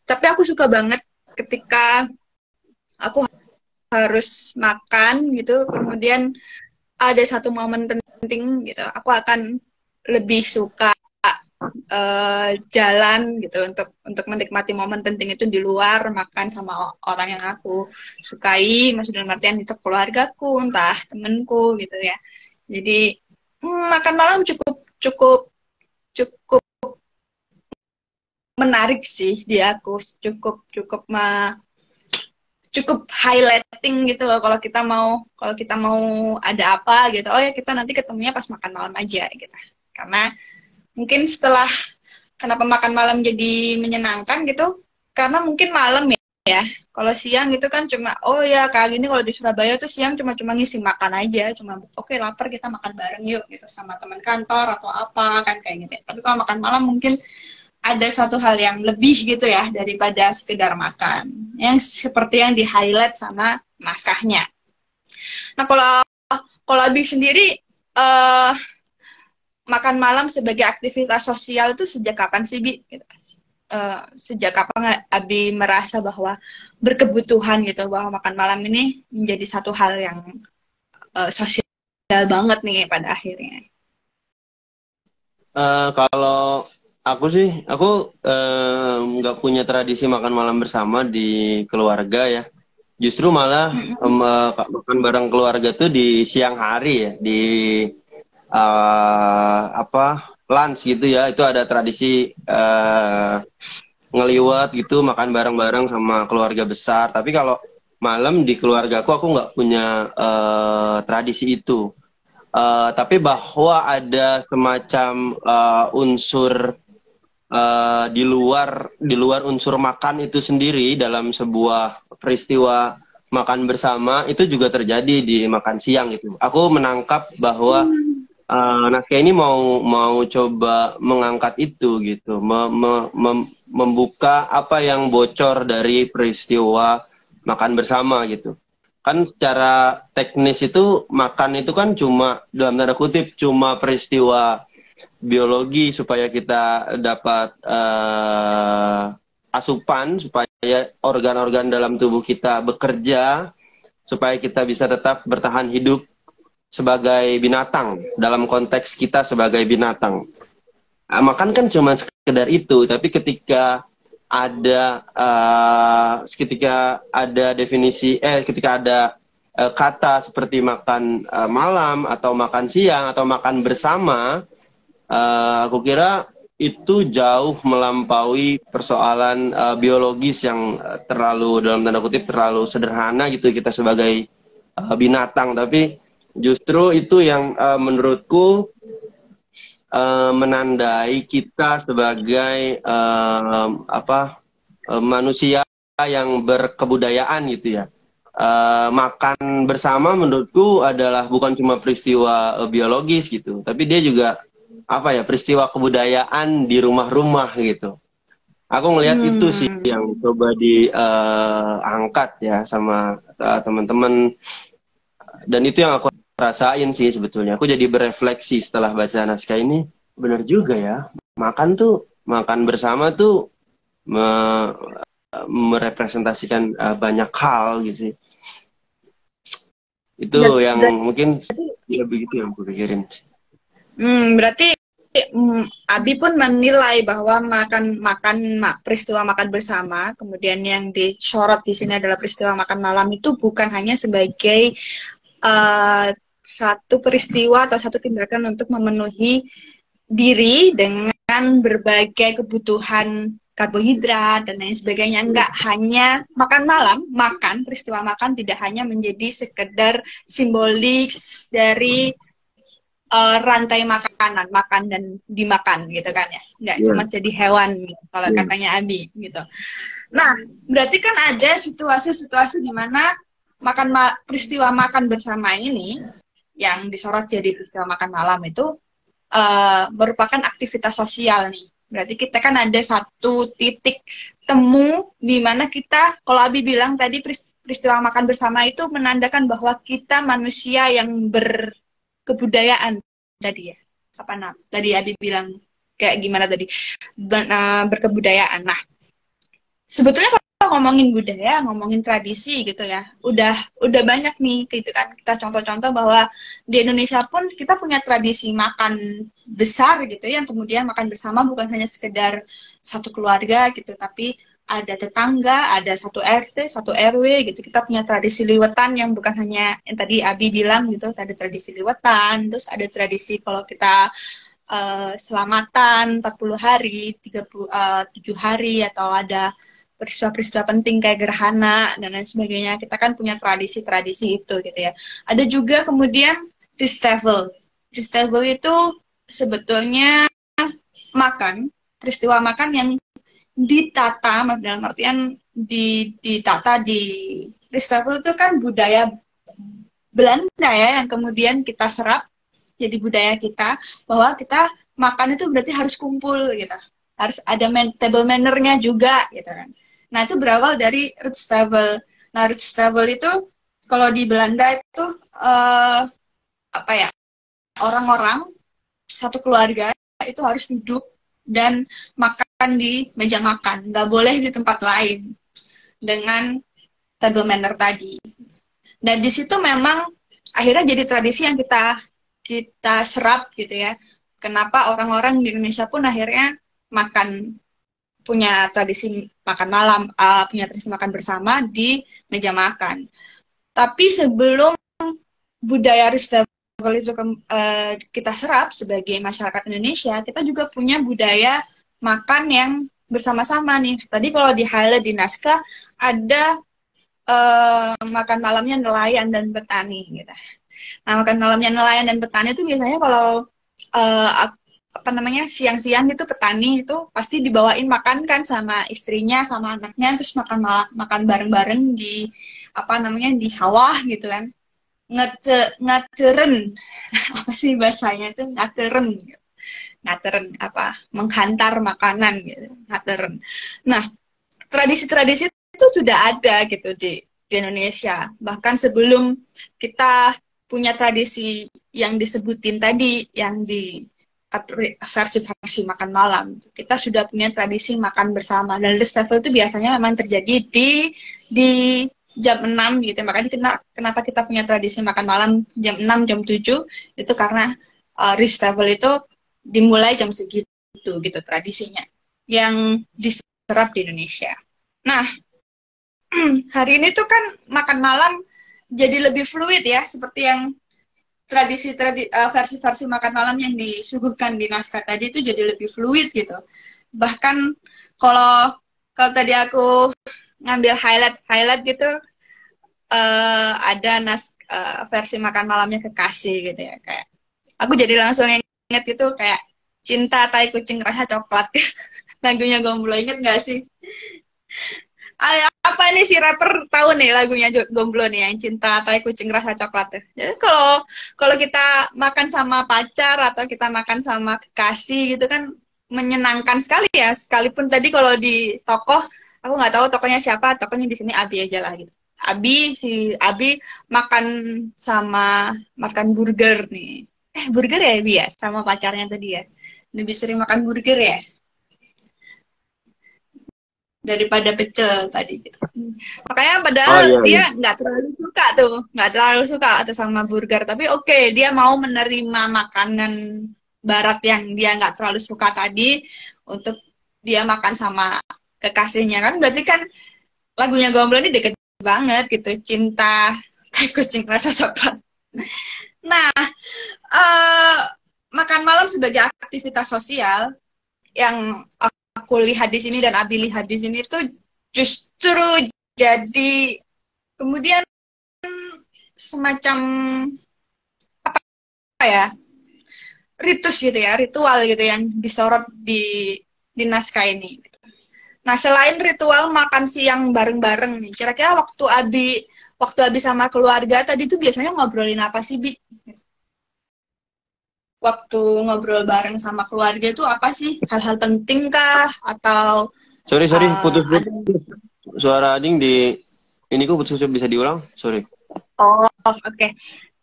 A: Tapi aku suka banget ketika aku harus makan gitu, kemudian ada satu momen penting gitu, aku akan lebih suka jalan gitu untuk menikmati momen penting itu di luar, makan sama orang yang aku sukai, maksudnya dalam artian itu keluargaku, entah temenku gitu ya. Jadi makan malam cukup menarik sih di aku, cukup highlighting gitu loh kalau kita mau ada apa gitu. Oh ya, kita nanti ketemunya pas makan malam aja gitu. Karena mungkin kenapa makan malam jadi menyenangkan gitu, karena mungkin malam ya. Kalau siang gitu kan cuma, oh ya kayak gini kalau di Surabaya tuh siang cuma ngisi makan aja, cuma oke, lapar kita makan bareng yuk gitu sama teman kantor atau apa kan kayak gitu. Tapi kalau makan malam mungkin ada satu hal yang lebih gitu ya daripada sekedar makan, yang seperti yang di highlight sama naskahnya. Nah, kalau Abi sendiri makan malam sebagai aktivitas sosial itu sejak kapan sih, Bi? Sejak kapan Abi merasa bahwa berkebutuhan gitu, bahwa makan malam ini menjadi satu hal yang sosial banget nih pada akhirnya?
B: Kalau aku nggak punya tradisi makan malam bersama di keluarga ya. Justru malah makan bareng keluarga tuh di siang hari ya, di lunch gitu ya. Itu ada tradisi ngeliwat gitu, makan bareng-bareng sama keluarga besar. Tapi kalau malam di keluargaku aku nggak punya tradisi itu. Tapi bahwa ada semacam unsur di luar unsur makan itu sendiri dalam sebuah peristiwa makan bersama, itu juga terjadi di makan siang gitu. Aku menangkap bahwa naskah ini mau coba mengangkat itu gitu, membuka apa yang bocor dari peristiwa makan bersama gitu. Kan secara teknis itu makan itu kan cuma dalam tanda kutip cuma peristiwa biologi supaya kita dapat asupan, supaya organ-organ dalam tubuh kita bekerja, supaya kita bisa tetap bertahan hidup sebagai binatang, dalam konteks kita sebagai binatang. Makan kan cuma sekedar itu, tapi ketika ada definisi, ketika ada kata seperti makan malam atau makan siang atau makan bersama, aku kira itu jauh melampaui persoalan biologis yang terlalu, dalam tanda kutip, terlalu sederhana gitu kita sebagai binatang. Tapi justru itu yang menurutku menandai kita sebagai manusia yang berkebudayaan gitu ya. Makan bersama menurutku adalah bukan cuma peristiwa biologis gitu, tapi dia juga peristiwa kebudayaan di rumah-rumah gitu. Aku ngelihat itu sih yang coba diangkat ya sama teman-teman, dan itu yang aku rasain sih sebetulnya. Aku jadi berefleksi setelah baca naskah ini, benar juga ya, makan bersama tuh merepresentasikan banyak hal gitu. Itu yang mungkin ya begitu yang aku pikirin.
A: Berarti Abi pun menilai bahwa peristiwa makan bersama, kemudian yang disorot di sini adalah peristiwa makan malam, itu bukan hanya sebagai satu peristiwa atau satu tindakan untuk memenuhi diri dengan berbagai kebutuhan karbohidrat dan lain sebagainya. Enggak hanya makan malam, peristiwa makan tidak hanya menjadi sekedar simbolik dari rantai makanan, makan dan dimakan gitu kan ya. Enggak cuma jadi hewan gitu, kalau katanya Abi gitu. Nah, berarti kan ada situasi-situasi di mana peristiwa makan bersama ini yang disorot jadi peristiwa makan malam itu merupakan aktivitas sosial nih. Berarti kita kan ada satu titik temu di mana kita, kalau Abi bilang tadi peristiwa makan bersama itu menandakan bahwa kita manusia yang berkebudayaan tadi ya. Tadi Abi bilang kayak gimana tadi? Berkebudayaan. Nah, sebetulnya kalau ngomongin budaya, ngomongin tradisi gitu ya, udah banyak nih gitu kan, kita contoh-contoh bahwa di Indonesia pun kita punya tradisi makan besar gitu ya, yang kemudian makan bersama bukan hanya sekedar satu keluarga gitu, tapi ada tetangga, ada satu RT, satu RW gitu. Kita punya tradisi liwetan yang bukan hanya yang tadi Abi bilang gitu, ada tradisi liwetan, terus ada tradisi kalau kita selamatan 40 hari, 37 hari, atau ada peristiwa-peristiwa penting kayak gerhana dan lain sebagainya. Kita kan punya tradisi-tradisi itu gitu ya. Ada juga kemudian Festival. Festival itu sebetulnya peristiwa makan yang ditata, dalam artian ditata di Festival itu kan budaya Belanda ya, yang kemudian kita serap jadi budaya kita, bahwa kita makan itu berarti harus kumpul gitu. Harus ada table manner-nya juga gitu kan. Nah, itu berawal dari Ritstafel. Nah, Ritstafel itu kalau di Belanda itu orang-orang satu keluarga itu harus duduk dan makan di meja makan, nggak boleh di tempat lain dengan table manner tadi. Dan di situ memang akhirnya jadi tradisi yang kita serap gitu ya. Kenapa orang-orang di Indonesia pun akhirnya punya tradisi makan malam, punya tradisi makan bersama di meja makan. Tapi sebelum budaya Ritstafel itu kita serap sebagai masyarakat Indonesia, kita juga punya budaya makan yang bersama-sama nih. Tadi kalau di highlight di naskah ada makan malamnya nelayan dan petani gitu. Nah, makan malamnya nelayan dan petani itu biasanya kalau siang-siang gitu, petani itu pasti dibawain makan kan sama istrinya sama anaknya, terus makan bareng-bareng di di sawah gitu kan. Ngateren apa sih bahasanya itu, ngateren menghantar makanan gitu, ngateren. Nah, tradisi-tradisi itu sudah ada gitu di Indonesia, bahkan sebelum kita punya tradisi yang disebutin tadi, yang di versi makan malam, kita sudah punya tradisi makan bersama. Dan Ritstafel itu biasanya memang terjadi di jam 6 gitu. Makanya kenapa kita punya tradisi makan malam jam 6, jam 7 itu karena Rich Travel itu dimulai jam segitu gitu tradisinya yang diserap di Indonesia. Nah, hari ini tuh kan makan malam jadi lebih fluid ya, seperti yang versi-versi makan malam yang disuguhkan di naskah tadi itu jadi lebih fluid gitu. Bahkan kalau tadi aku ngambil highlight gitu, ada versi makan malamnya Kekasih gitu ya, kayak aku jadi langsung inget itu kayak Cinta Tai Kucing Rasa Coklat. Lagunya Gomblo, inget gak sih? Apa nih si rapper tahu nih lagunya Gomblo nih yang Cinta Tai Kucing Rasa Coklat tuh. Jadi kalau kita makan sama pacar atau kita makan sama kekasih gitu kan menyenangkan sekali ya. Sekalipun tadi kalau di tokoh aku nggak tahu tokohnya siapa, tokohnya di sini Abi aja lah gitu. Si Abi makan burger nih. Burger ya Abi ya sama pacarnya tadi ya. Lebih sering makan burger ya daripada pecel tadi gitu. Makanya padahal dia nggak terlalu suka atau sama burger, tapi oke, dia mau menerima makanan barat yang dia nggak terlalu suka tadi untuk dia makan sama kekasihnya kan, berarti kan lagunya Gomblo ini deket banget gitu, Cinta Tai Kucing Rasa Coklat. Nah, makan malam sebagai aktivitas sosial yang aku lihat di sini dan Abi lihat di sini itu justru jadi kemudian semacam apa ya, ritus gitu ya, ritual gitu yang disorot di naskah ini. Nah, selain ritual makan siang bareng-bareng nih, kira-kira waktu Abi sama keluarga tadi tuh biasanya ngobrolin apa sih, Bi? Waktu ngobrol bareng sama keluarga itu apa sih? Hal-hal penting kah? Atau
B: Sorry, putus. Suara Ading di ini kok putus, bisa diulang? Sorry.
A: Oh, oke.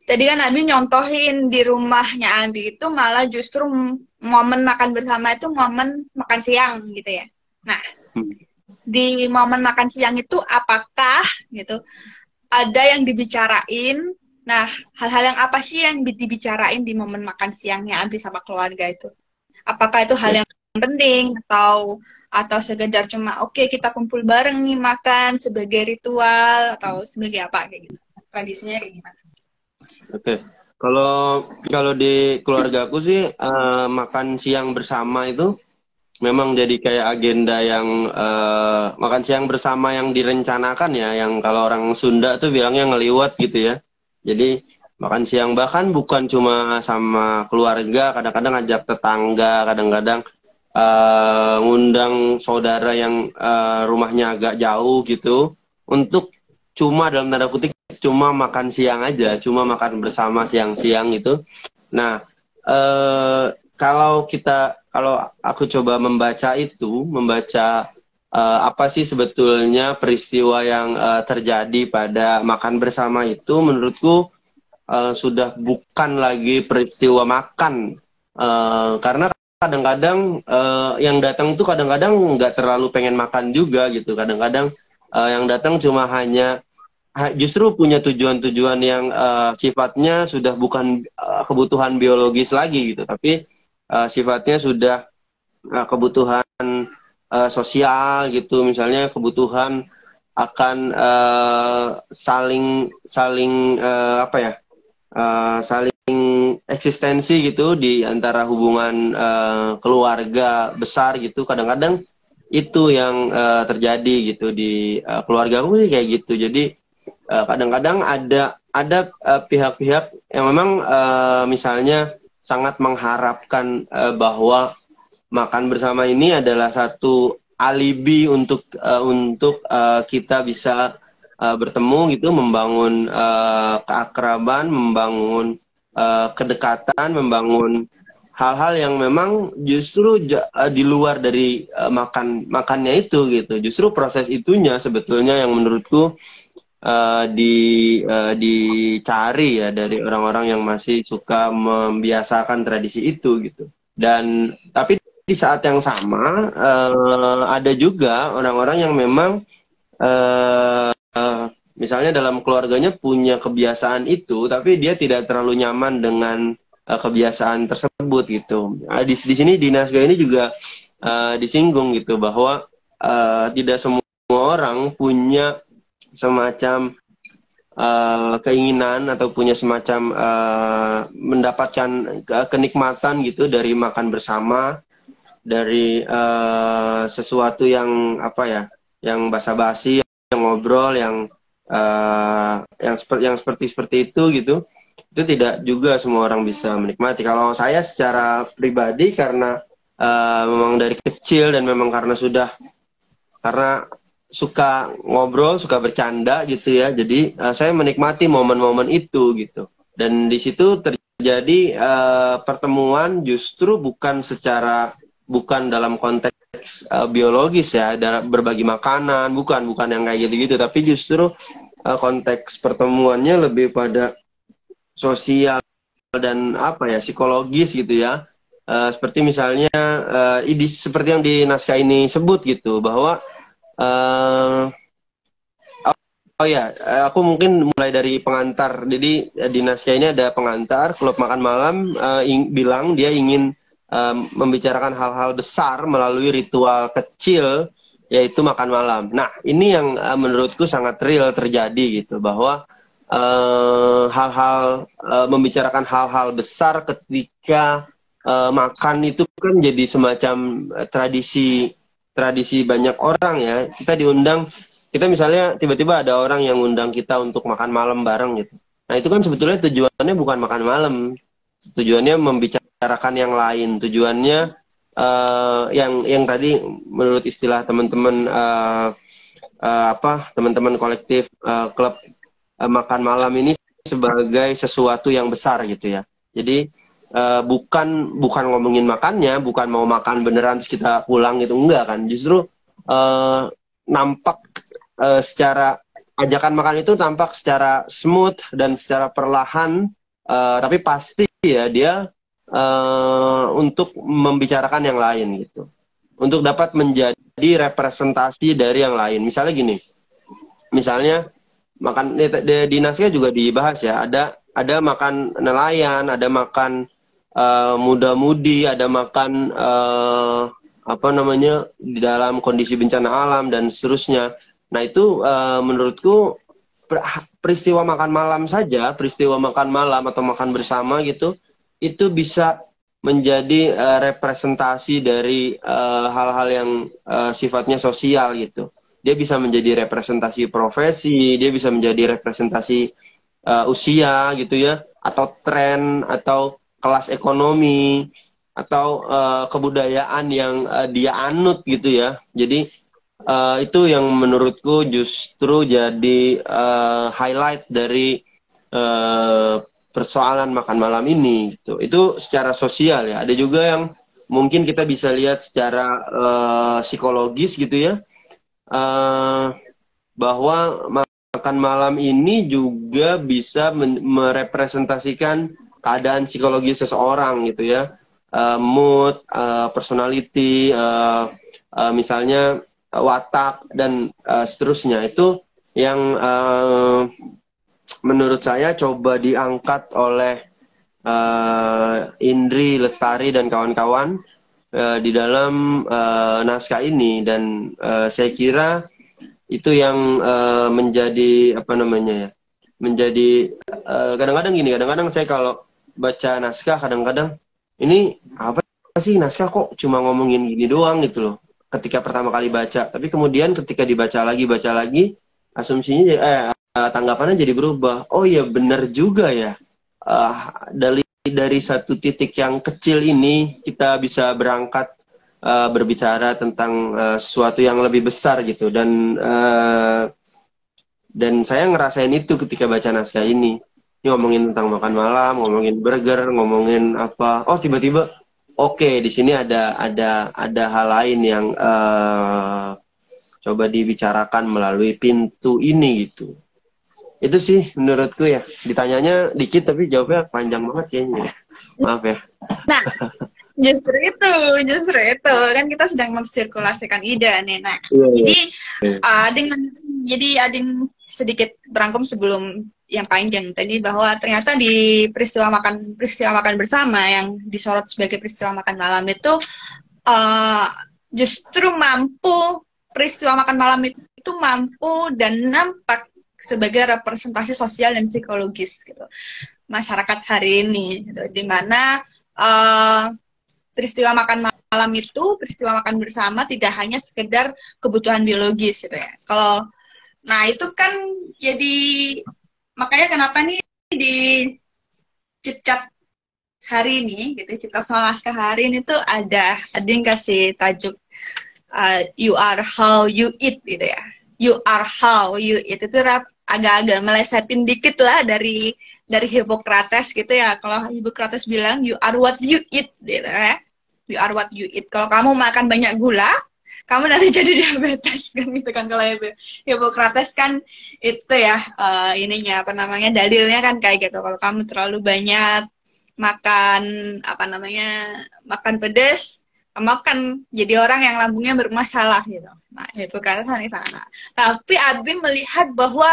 A: Tadi kan Abi nyontohin di rumahnya Abi itu malah justru momen makan bersama itu momen makan siang gitu ya. Nah, di momen makan siang itu apakah gitu ada yang dibicarain? Nah, hal-hal yang apa sih yang dibicarain di momen makan siangnya Abi sama keluarga itu? Apakah itu hal yang penting atau sekedar cuma oke, kita kumpul bareng nih makan sebagai ritual atau sebagai apa kayak gitu? Tradisinya kayak gimana?
B: Oke. Kalau di keluarga aku sih makan siang bersama itu memang jadi kayak agenda yang makan siang bersama yang direncanakan ya, yang kalau orang Sunda tuh bilangnya ngeliwat gitu ya. Jadi makan siang bahkan bukan cuma sama keluarga, kadang-kadang ajak tetangga, kadang-kadang ngundang saudara yang rumahnya agak jauh gitu untuk cuma dalam tanda kutip cuma makan siang aja, cuma makan bersama siang-siang gitu. Nah, kalau aku coba membaca apa sih sebetulnya peristiwa yang terjadi pada makan bersama itu, menurutku sudah bukan lagi peristiwa makan, karena kadang-kadang yang datang tuh kadang-kadang nggak terlalu pengen makan juga gitu, kadang-kadang yang datang cuma hanya justru punya tujuan-tujuan yang sifatnya sudah bukan kebutuhan biologis lagi gitu, tapi sifatnya sudah kebutuhan sosial gitu, misalnya kebutuhan akan saling saling eksistensi gitu di antara hubungan keluarga besar gitu. Kadang-kadang itu yang terjadi gitu di keluarga aku sih kayak gitu. Jadi kadang-kadang ada pihak-pihak yang memang misalnya sangat mengharapkan bahwa makan bersama ini adalah satu alibi untuk kita bisa bertemu gitu, membangun keakraban, membangun kedekatan, membangun hal-hal yang memang justru di luar dari makannya itu gitu. Justru proses itunya sebetulnya yang menurutku dicari ya dari orang-orang yang masih suka membiasakan tradisi itu gitu. Dan tapi di saat yang sama ada juga orang-orang yang memang misalnya dalam keluarganya punya kebiasaan itu, tapi dia tidak terlalu nyaman dengan kebiasaan tersebut gitu. Di sini di naskah ini juga disinggung gitu bahwa tidak semua orang punya semacam keinginan atau punya semacam mendapatkan kenikmatan gitu dari makan bersama, dari sesuatu yang apa ya, yang basa-basi, yang ngobrol, yang seperti itu gitu. Itu tidak juga semua orang bisa menikmati. Kalau saya secara pribadi karena memang dari kecil dan memang karena suka ngobrol, suka bercanda gitu ya. Jadi saya menikmati momen-momen itu gitu. Dan di situ terjadi pertemuan justru bukan dalam konteks biologis ya, berbagi makanan, bukan yang kayak gitu-gitu, tapi justru konteks pertemuannya lebih pada sosial dan apa ya, psikologis gitu ya. Seperti misalnya seperti yang di naskah ini sebut gitu bahwa oh ya, aku mungkin mulai dari pengantar. Jadi di naskah ini ada pengantar klub makan malam bilang dia ingin membicarakan hal-hal besar melalui ritual kecil yaitu makan malam. Nah, ini yang menurutku sangat real terjadi gitu bahwa membicarakan hal-hal besar ketika makan itu kan jadi semacam tradisi banyak orang ya. Kita misalnya tiba-tiba ada orang yang undang kita untuk makan malam bareng gitu. Nah itu kan sebetulnya tujuannya bukan makan malam, tujuannya membicarakan yang lain, tujuannya yang tadi menurut istilah teman-teman teman-teman kolektif klub makan malam ini sebagai sesuatu yang besar gitu ya. Jadi bukan ngomongin makannya, bukan mau makan beneran terus kita pulang gitu, enggak kan. Justru nampak secara ajakan makan itu tampak secara smooth dan secara perlahan, tapi pasti ya dia untuk membicarakan yang lain gitu, untuk dapat menjadi representasi dari yang lain. Misalnya gini, misalnya makan di naskah juga dibahas ya, ada makan nelayan, ada makan muda-mudi, ada makan di dalam kondisi bencana alam dan seterusnya. Nah itu menurutku peristiwa makan malam saja, peristiwa makan malam atau makan bersama gitu, itu bisa menjadi representasi dari hal-hal yang sifatnya sosial gitu. Dia bisa menjadi representasi profesi, dia bisa menjadi representasi usia gitu ya, atau tren, atau kelas ekonomi, atau kebudayaan yang dia anut gitu ya. Jadi itu yang menurutku justru jadi highlight dari persoalan makan malam ini gitu. Itu secara sosial ya. Ada juga yang mungkin kita bisa lihat secara psikologis gitu ya, bahwa makan malam ini juga bisa merepresentasikan keadaan psikologis seseorang gitu ya, mood, personality, misalnya watak dan seterusnya. Itu yang menurut saya coba diangkat oleh Indri Lestari dan kawan-kawan di dalam naskah ini, dan saya kira itu yang menjadi menjadi kadang-kadang gini, kadang-kadang saya kalau baca naskah kadang-kadang ini apa sih naskah kok cuma ngomongin gini doang gitu loh ketika pertama kali baca, tapi kemudian ketika baca lagi asumsinya tanggapannya jadi berubah. Oh iya benar juga ya, dari satu titik yang kecil ini kita bisa berangkat berbicara tentang sesuatu yang lebih besar gitu, dan saya ngerasain itu ketika baca naskah ini. Ini ngomongin tentang makan malam, ngomongin burger, ngomongin apa. Oh tiba-tiba, oke, di sini ada hal lain yang coba dibicarakan melalui pintu ini gitu. Itu sih menurutku ya. Ditanyanya dikit tapi jawabnya panjang banget kayaknya. Maaf ya.
A: Nah, justru itu kan kita sedang mensirkulasikan ide nih. Nah, jadi dengan Ading sedikit berangkum sebelum yang panjang tadi, bahwa ternyata di peristiwa makan bersama yang disorot sebagai peristiwa makan malam itu justru peristiwa makan malam itu mampu dan nampak sebagai representasi sosial dan psikologis gitu masyarakat hari ini gitu, di mana peristiwa makan malam itu, peristiwa makan bersama tidak hanya sekedar kebutuhan biologis gitu ya. Nah itu kan jadi, makanya kenapa nih di Cicat hari ini gitu, Cicat Sama Naskah hari ini tuh ada yang kasih tajuk you are how you eat gitu ya. You are how you eat itu agak-agak melesetin dikit lah dari Hippocrates gitu ya. Kalau Hippocrates bilang you are what you eat gitu ya. You are what you eat. Kalau kamu makan banyak gula, kamu nanti jadi diabetes kan gitu kan. Kalau Hippocrates kan itu ya ininya apa namanya, dalilnya kan kayak gitu. Kalau kamu terlalu banyak makan makan pedas, kamu akan jadi orang yang lambungnya bermasalah gitu. Nah, Hippocrates kan di sana. Tapi Abi melihat bahwa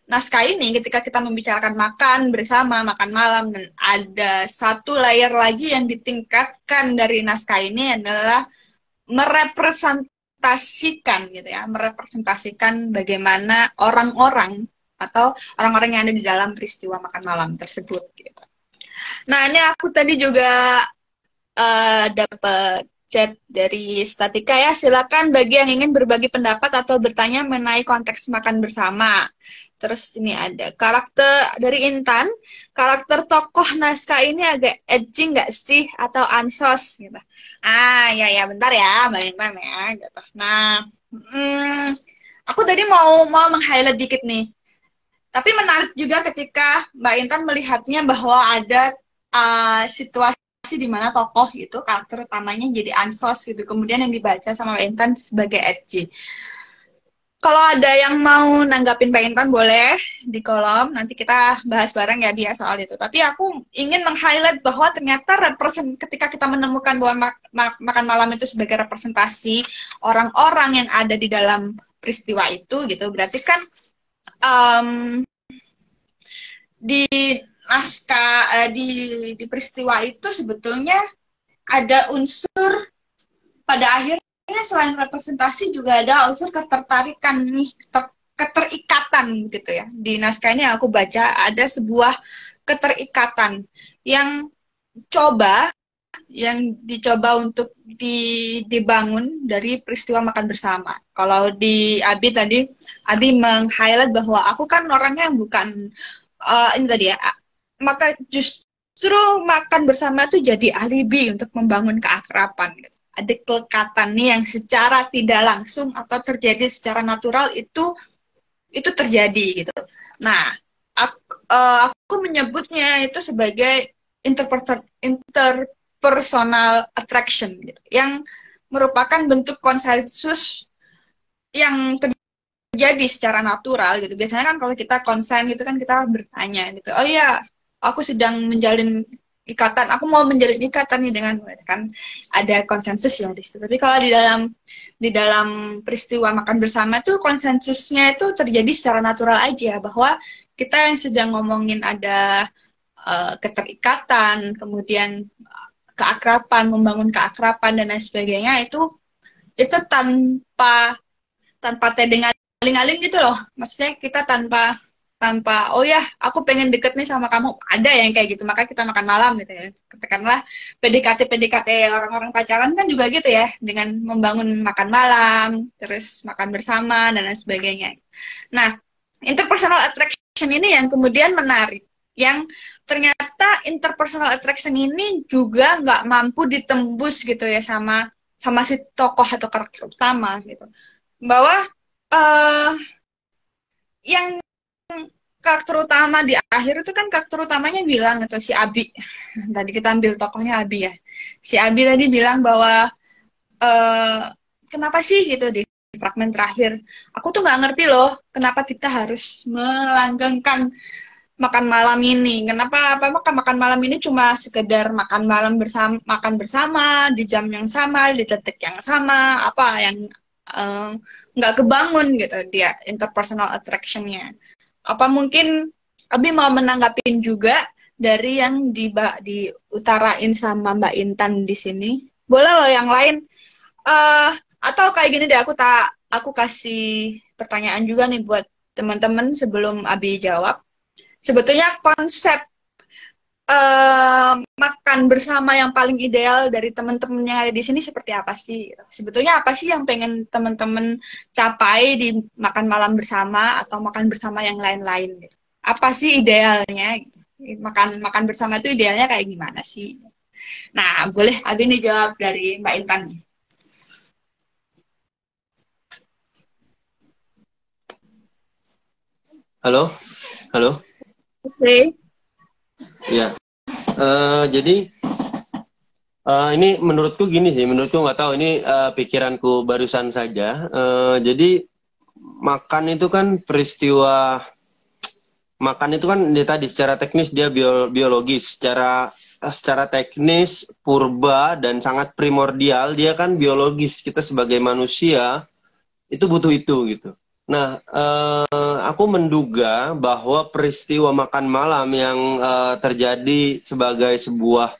A: naskah ini ketika kita membicarakan makan bersama, makan malam, dan ada satu layer lagi yang ditingkatkan dari naskah ini adalah merepresentasikan gitu ya, merepresentasikan bagaimana orang-orang atau orang-orang yang ada di dalam peristiwa makan malam tersebut gitu. Nah, ini aku tadi juga dapat chat dari Statika ya, silakan bagi yang ingin berbagi pendapat atau bertanya mengenai konteks makan bersama. Terus ini ada karakter dari Intan, karakter tokoh naskah ini agak edgy nggak sih atau ansos gitu. Ya bentar ya Mbak Intan ya gitu. Nah, aku tadi mau meng-highlight dikit nih. Tapi menarik juga ketika Mbak Intan melihatnya bahwa ada situasi di mana tokoh itu karakter utamanya jadi ansos gitu, kemudian yang dibaca sama Mbak Intan sebagai edgy. Kalau ada yang mau nanggapin Mbak Intan boleh di kolom, nanti kita bahas bareng ya dia soal itu. Tapi aku ingin meng-highlight bahwa ternyata ketika kita menemukan bahwa makan malam itu sebagai representasi orang-orang yang ada di dalam peristiwa itu gitu, berarti kan di naskah di peristiwa itu sebetulnya ada unsur pada akhirnya, selain representasi juga ada unsur ketertarikan nih, keterikatan gitu ya. Di naskah ini aku baca ada sebuah keterikatan yang dicoba untuk dibangun dari peristiwa makan bersama. Kalau di Abi tadi, Abi meng-highlight bahwa aku kan orangnya bukan ini tadi ya, maka justru makan bersama itu jadi alibi untuk membangun keakraban gitu. Ada kelekatan nih yang secara tidak langsung atau terjadi secara natural itu terjadi gitu. Nah, aku menyebutnya itu sebagai interpersonal attraction gitu, yang merupakan bentuk konsensus yang terjadi secara natural gitu. Biasanya kan kalau kita konsen gitu kan kita bertanya gitu, oh iya, aku sedang menjalin ikatan, aku mau menjalin ikatan nih dengan, kan ada konsensus ya di situ. Tapi kalau di dalam peristiwa makan bersama tuh konsensusnya itu terjadi secara natural aja, bahwa kita yang sedang ngomongin ada keterikatan, kemudian keakraban, membangun keakraban dan lain sebagainya, itu tanpa tedeng aling-aling gitu loh. Maksudnya kita tanpa oh ya aku pengen deket nih sama kamu, ada yang kayak gitu, maka kita makan malam gitu ya. Katakanlah PDKT orang-orang pacaran kan juga gitu ya, dengan membangun makan malam, terus makan bersama dan lain sebagainya. Nah, interpersonal attraction ini yang kemudian menarik, yang ternyata interpersonal attraction ini juga nggak mampu ditembus gitu ya sama si tokoh atau karakter utama gitu, bahwa yang karakter utama di akhir itu kan karakter utamanya bilang gitu, si Abi tadi kita ambil tokohnya Abi ya, si Abi tadi bilang bahwa kenapa sih gitu di fragmen terakhir, aku tuh nggak ngerti loh kenapa kita harus melanggengkan makan malam ini, kenapa makan malam ini cuma sekedar makan bersama di jam yang sama, di detik yang sama, apa yang nggak kebangun gitu dia interpersonal attraction-nya. Apa mungkin Abi mau menanggapin juga dari yang diutarain sama Mbak Intan di sini? Boleh loh yang lain. Atau kayak gini deh, aku kasih pertanyaan juga nih buat teman-teman sebelum Abi jawab. Sebetulnya konsep makan bersama yang paling ideal dari teman-teman yang ada di sini seperti apa sih? Sebetulnya apa sih yang pengen teman-teman capai di makan malam bersama atau makan bersama yang lain-lain? Apa sih idealnya? Makan makan bersama itu idealnya kayak gimana sih? Nah, boleh Abi nih jawab dari Mbak Intan.
B: Halo, halo.
A: Oke.
B: Ya, jadi ini menurutku gini sih, menurutku nggak tahu ini pikiranku barusan saja. Jadi makan itu kan peristiwa, makan itu kan dia tadi secara teknis dia biologis, secara teknis purba dan sangat primordial dia kan biologis. Kita sebagai manusia itu butuh itu gitu. Nah, aku menduga bahwa peristiwa makan malam yang terjadi sebagai sebuah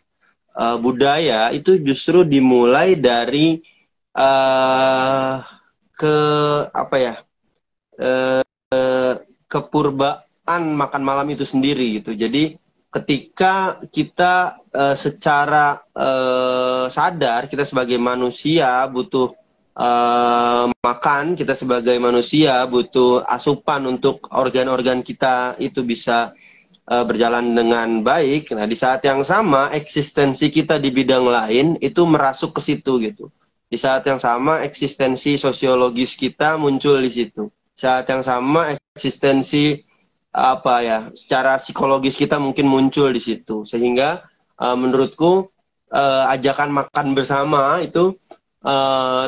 B: budaya itu justru dimulai dari ke apa ya kepurbaan makan malam itu sendiri gitu. Jadi ketika kita secara sadar kita sebagai manusia butuh makan, kita sebagai manusia butuh asupan untuk organ-organ kita itu bisa berjalan dengan baik. Nah, di saat yang sama eksistensi kita di bidang lain itu merasuk ke situ gitu. Di saat yang sama eksistensi sosiologis kita muncul di situ. Saat yang sama eksistensi apa ya, secara psikologis kita mungkin muncul di situ. Sehingga menurutku ajakan makan bersama itu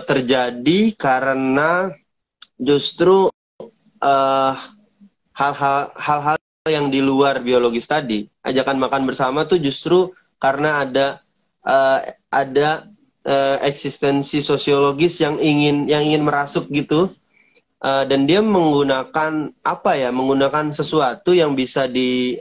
B: terjadi karena justru hal-hal yang di luar biologis tadi. Ajakan makan bersama tuh justru karena ada eksistensi sosiologis yang ingin merasuk gitu. Dan dia menggunakan apa ya? Menggunakan sesuatu yang bisa dijadikan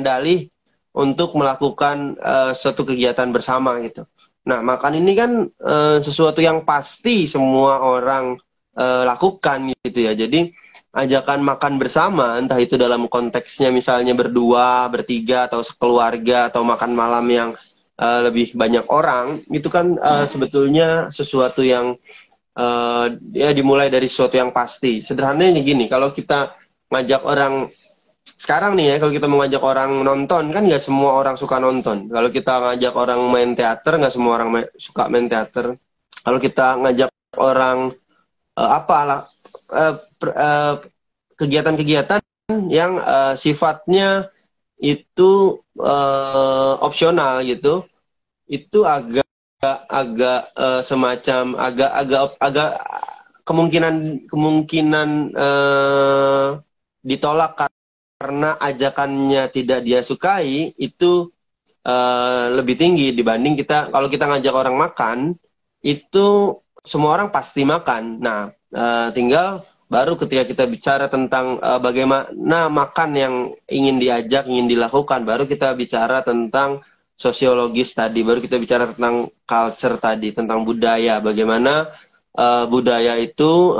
B: dalih untuk melakukan suatu kegiatan bersama gitu. Nah, makan ini kan sesuatu yang pasti semua orang lakukan gitu ya. Jadi ajakan makan bersama, entah itu dalam konteksnya misalnya berdua, bertiga, atau sekeluarga, atau makan malam yang lebih banyak orang, itu kan sebetulnya sesuatu yang ya dimulai dari sesuatu yang pasti. Sederhananya gini, kalau kita ngajak orang sekarang nih ya, kalau kita mengajak orang nonton, kan nggak semua orang suka nonton. Kalau kita ngajak orang main teater, nggak semua orang suka main teater. Kalau kita ngajak orang kegiatan-kegiatan yang sifatnya itu opsional gitu, itu agak semacam agak kemungkinan ditolak karena ajakannya tidak dia sukai itu lebih tinggi dibanding kalau kita ngajak orang makan itu semua orang pasti makan. Nah, tinggal baru ketika kita bicara tentang bagaimana makan yang ingin diajak, ingin dilakukan, baru kita bicara tentang sosiologis tadi, baru kita bicara tentang culture tadi, tentang budaya, bagaimana budaya itu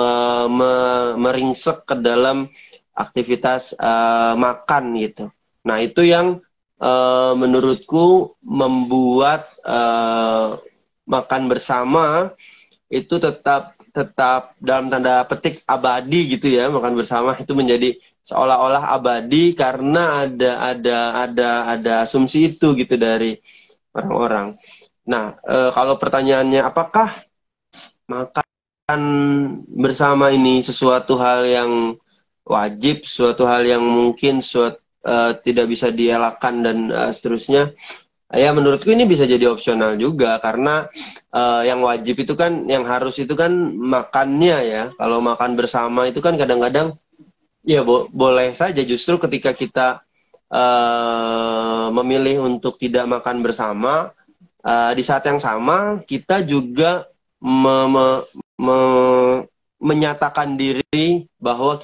B: meringsek ke dalam aktivitas makan gitu. Nah, itu yang menurutku membuat makan bersama itu tetap dalam tanda petik abadi gitu ya. Makan bersama itu menjadi seolah-olah abadi karena ada asumsi itu gitu dari orang-orang. Nah, kalau pertanyaannya apakah makan bersama ini sesuatu hal yang wajib, suatu hal yang mungkin tidak bisa dielakkan dan seterusnya. Ya menurutku ini bisa jadi opsional juga karena yang wajib itu kan, yang harus itu kan makannya ya. Kalau makan bersama itu kan kadang-kadang ya boleh saja, justru ketika kita memilih untuk tidak makan bersama, di saat yang sama kita juga menyatakan diri bahwa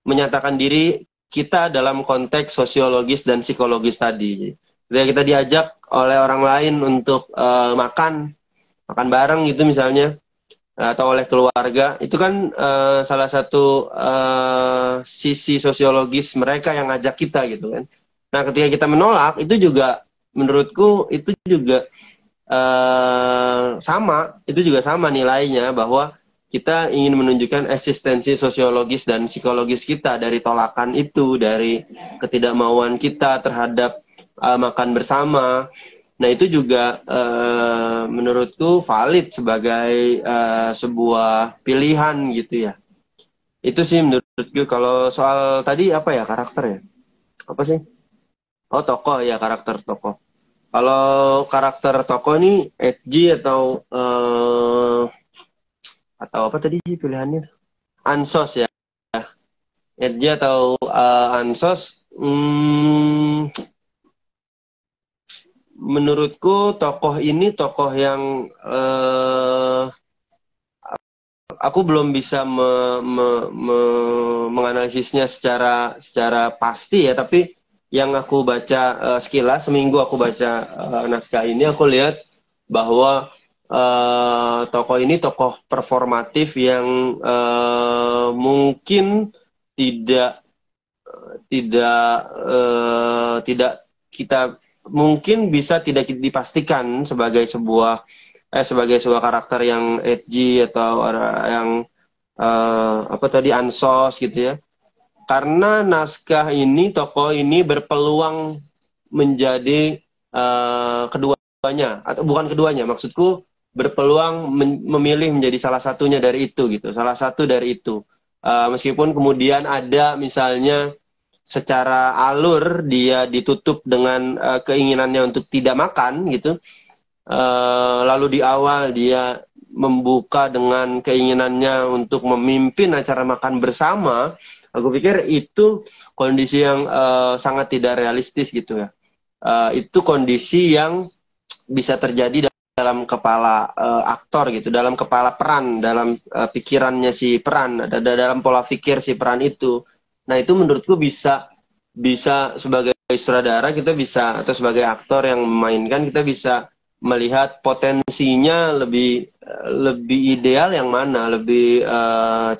B: menyatakan diri kita dalam konteks sosiologis dan psikologis tadi. Ketika kita diajak oleh orang lain untuk makan bareng gitu misalnya, atau oleh keluarga, itu kan salah satu sisi sosiologis mereka yang ngajak kita gitu kan. Nah, ketika kita menolak, itu juga menurutku itu juga itu juga sama nilainya, bahwa kita ingin menunjukkan eksistensi sosiologis dan psikologis kita dari tolakan itu, dari ketidakmauan kita terhadap makan bersama. Nah, itu juga menurutku valid sebagai sebuah pilihan gitu ya. Itu sih menurutku. Kalau soal tadi apa ya, karakter ya? Apa sih? Oh, tokoh ya, karakter tokoh. Kalau karakter tokoh ini edgy atau apa tadi sih pilihannya? Ansos ya. Edgy atau Ansos. Menurutku tokoh ini tokoh yang aku belum bisa menganalisisnya secara pasti ya, tapi yang aku baca sekilas, seminggu aku baca naskah ini, aku lihat bahwa tokoh ini tokoh performatif yang mungkin tidak kita mungkin bisa tidak dipastikan sebagai sebuah karakter yang edgy atau yang apa tadi, ansos gitu ya. Karena naskah ini, tokoh ini berpeluang menjadi keduanya, atau bukan keduanya, maksudku berpeluang memilih menjadi salah satunya dari itu gitu, salah satu dari itu. Meskipun kemudian ada misalnya secara alur dia ditutup dengan keinginannya untuk tidak makan gitu, lalu di awal dia membuka dengan keinginannya untuk memimpin acara makan bersama. Aku pikir itu kondisi yang sangat tidak realistis gitu ya. Itu kondisi yang bisa terjadi dalam kepala aktor gitu, dalam kepala peran, dalam pikirannya si peran, dalam pola pikir si peran itu. Nah, itu menurutku bisa sebagai sutradara kita bisa, atau sebagai aktor yang memainkan, kita bisa melihat potensinya lebih ideal yang mana, lebih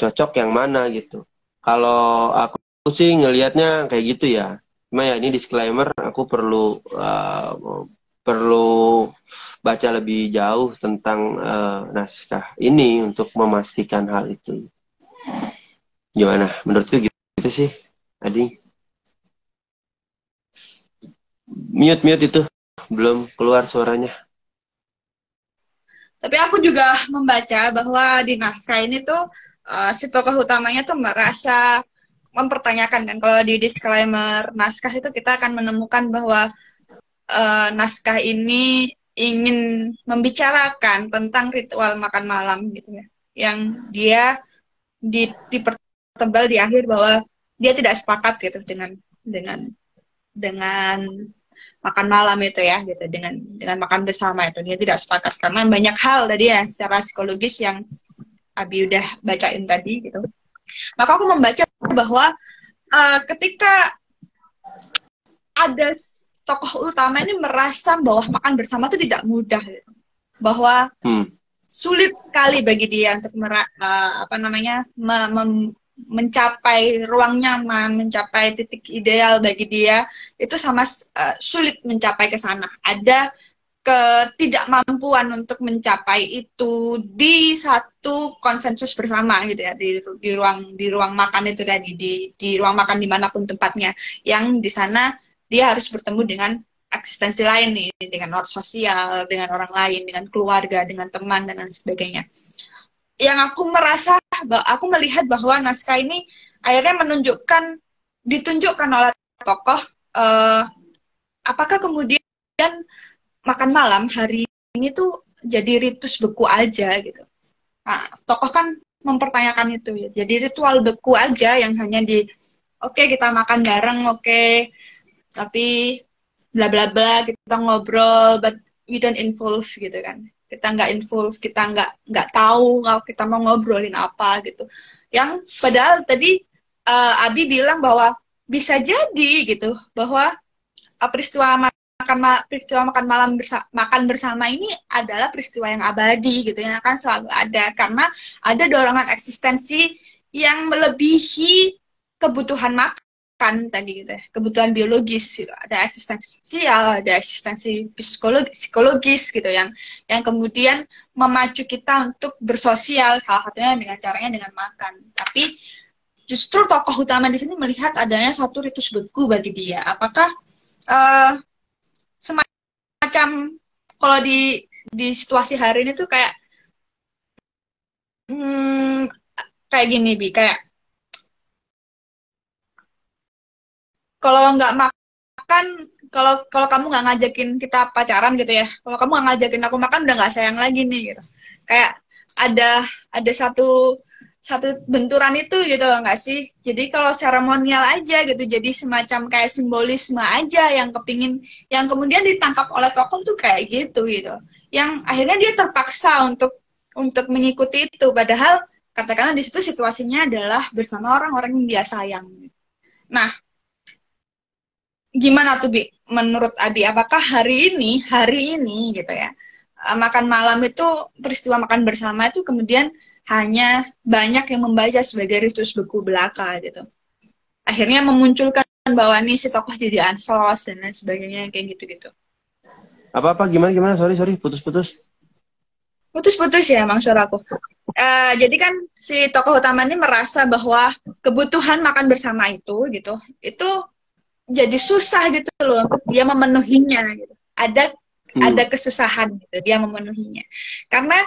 B: cocok yang mana gitu. Kalau aku sih ngelihatnya kayak gitu ya. Cuma ya ini disclaimer, aku perlu baca lebih jauh tentang naskah ini untuk memastikan hal itu. Gimana? Menurutku gitu sih, Adi. Mute itu, belum keluar suaranya.
A: Tapi aku juga membaca bahwa di naskah ini tuh si tokoh utamanya tuh merasa mempertanyakan kan. Kalau di disclaimer naskah itu kita akan menemukan bahwa naskah ini ingin membicarakan tentang ritual makan malam gitu ya. Yang dia dipertebal di akhir bahwa dia tidak sepakat gitu dengan makan malam itu ya gitu, dengan makan bersama itu dia tidak sepakat karena banyak hal tadi ya secara psikologis yang Abi udah bacain tadi gitu. Maka aku membaca bahwa ketika ada tokoh utama ini merasa bahwa makan bersama itu tidak mudah gitu. Bahwa sulit sekali bagi dia untuk mencapai ruang nyaman, mencapai titik ideal bagi dia, itu sama sulit mencapai ke sana. Ada ketidakmampuan untuk mencapai itu di satu konsensus bersama gitu ya, di ruang makan itu tadi, di ruang makan dimanapun tempatnya, yang di sana dia harus bertemu dengan eksistensi lain nih, dengan orang sosial, dengan orang lain, dengan keluarga, dengan teman dan lain sebagainya. Yang aku melihat bahwa naskah ini akhirnya ditunjukkan oleh tokoh apakah kemudian makan malam hari ini tuh jadi ritus beku aja gitu. Nah, tokoh kan mempertanyakan itu ya. Jadi ritual beku aja yang hanya oke, kita makan bareng, oke, tapi bla bla bla kita ngobrol, but we don't involve gitu kan. kita nggak info, kita nggak tahu kalau kita mau ngobrolin apa gitu. Yang padahal tadi Abi bilang bahwa bisa jadi gitu bahwa peristiwa makan bersama ini adalah peristiwa yang abadi gitu yang akan selalu ada karena ada dorongan eksistensi yang melebihi kebutuhan makan tadi gitu ya, kebutuhan biologis gitu. Ada eksistensi sosial, ada eksistensi psikologis gitu yang kemudian memacu kita untuk bersosial, salah satunya dengan caranya dengan makan. Tapi justru tokoh utama di sini melihat adanya satu ritus beku bagi dia. Apakah semacam kalau di situasi hari ini tuh kayak kayak gini Bi, kayak kalau nggak makan, kalau kamu nggak ngajakin kita pacaran gitu ya, kalau kamu nggak ngajakin aku makan udah nggak sayang lagi nih gitu. Kayak ada satu benturan itu gitu loh nggak sih? Jadi kalau seremonial aja gitu, jadi semacam kayak simbolisme aja yang yang kemudian ditangkap oleh tokoh tuh kayak gitu gitu. Yang akhirnya dia terpaksa untuk mengikuti itu, padahal katakanlah di situ situasinya adalah bersama orang-orang yang dia sayang. Nah, gimana tuh Bi? Menurut Abi, apakah hari ini gitu ya, makan malam itu peristiwa makan bersama itu kemudian hanya banyak yang membaca sebagai ritus beku belaka gitu. Akhirnya memunculkan bahwa nih si tokoh jadi ansos dan lain sebagainya kayak gitu-gitu.
B: Apa gimana? Sorry putus-putus.
A: Putus-putus ya Bang suaraku. Jadi kan si tokoh utama ini merasa bahwa kebutuhan makan bersama itu gitu, itu jadi susah gitu loh untuk dia memenuhinya gitu. Ada kesusahan gitu dia memenuhinya. Karena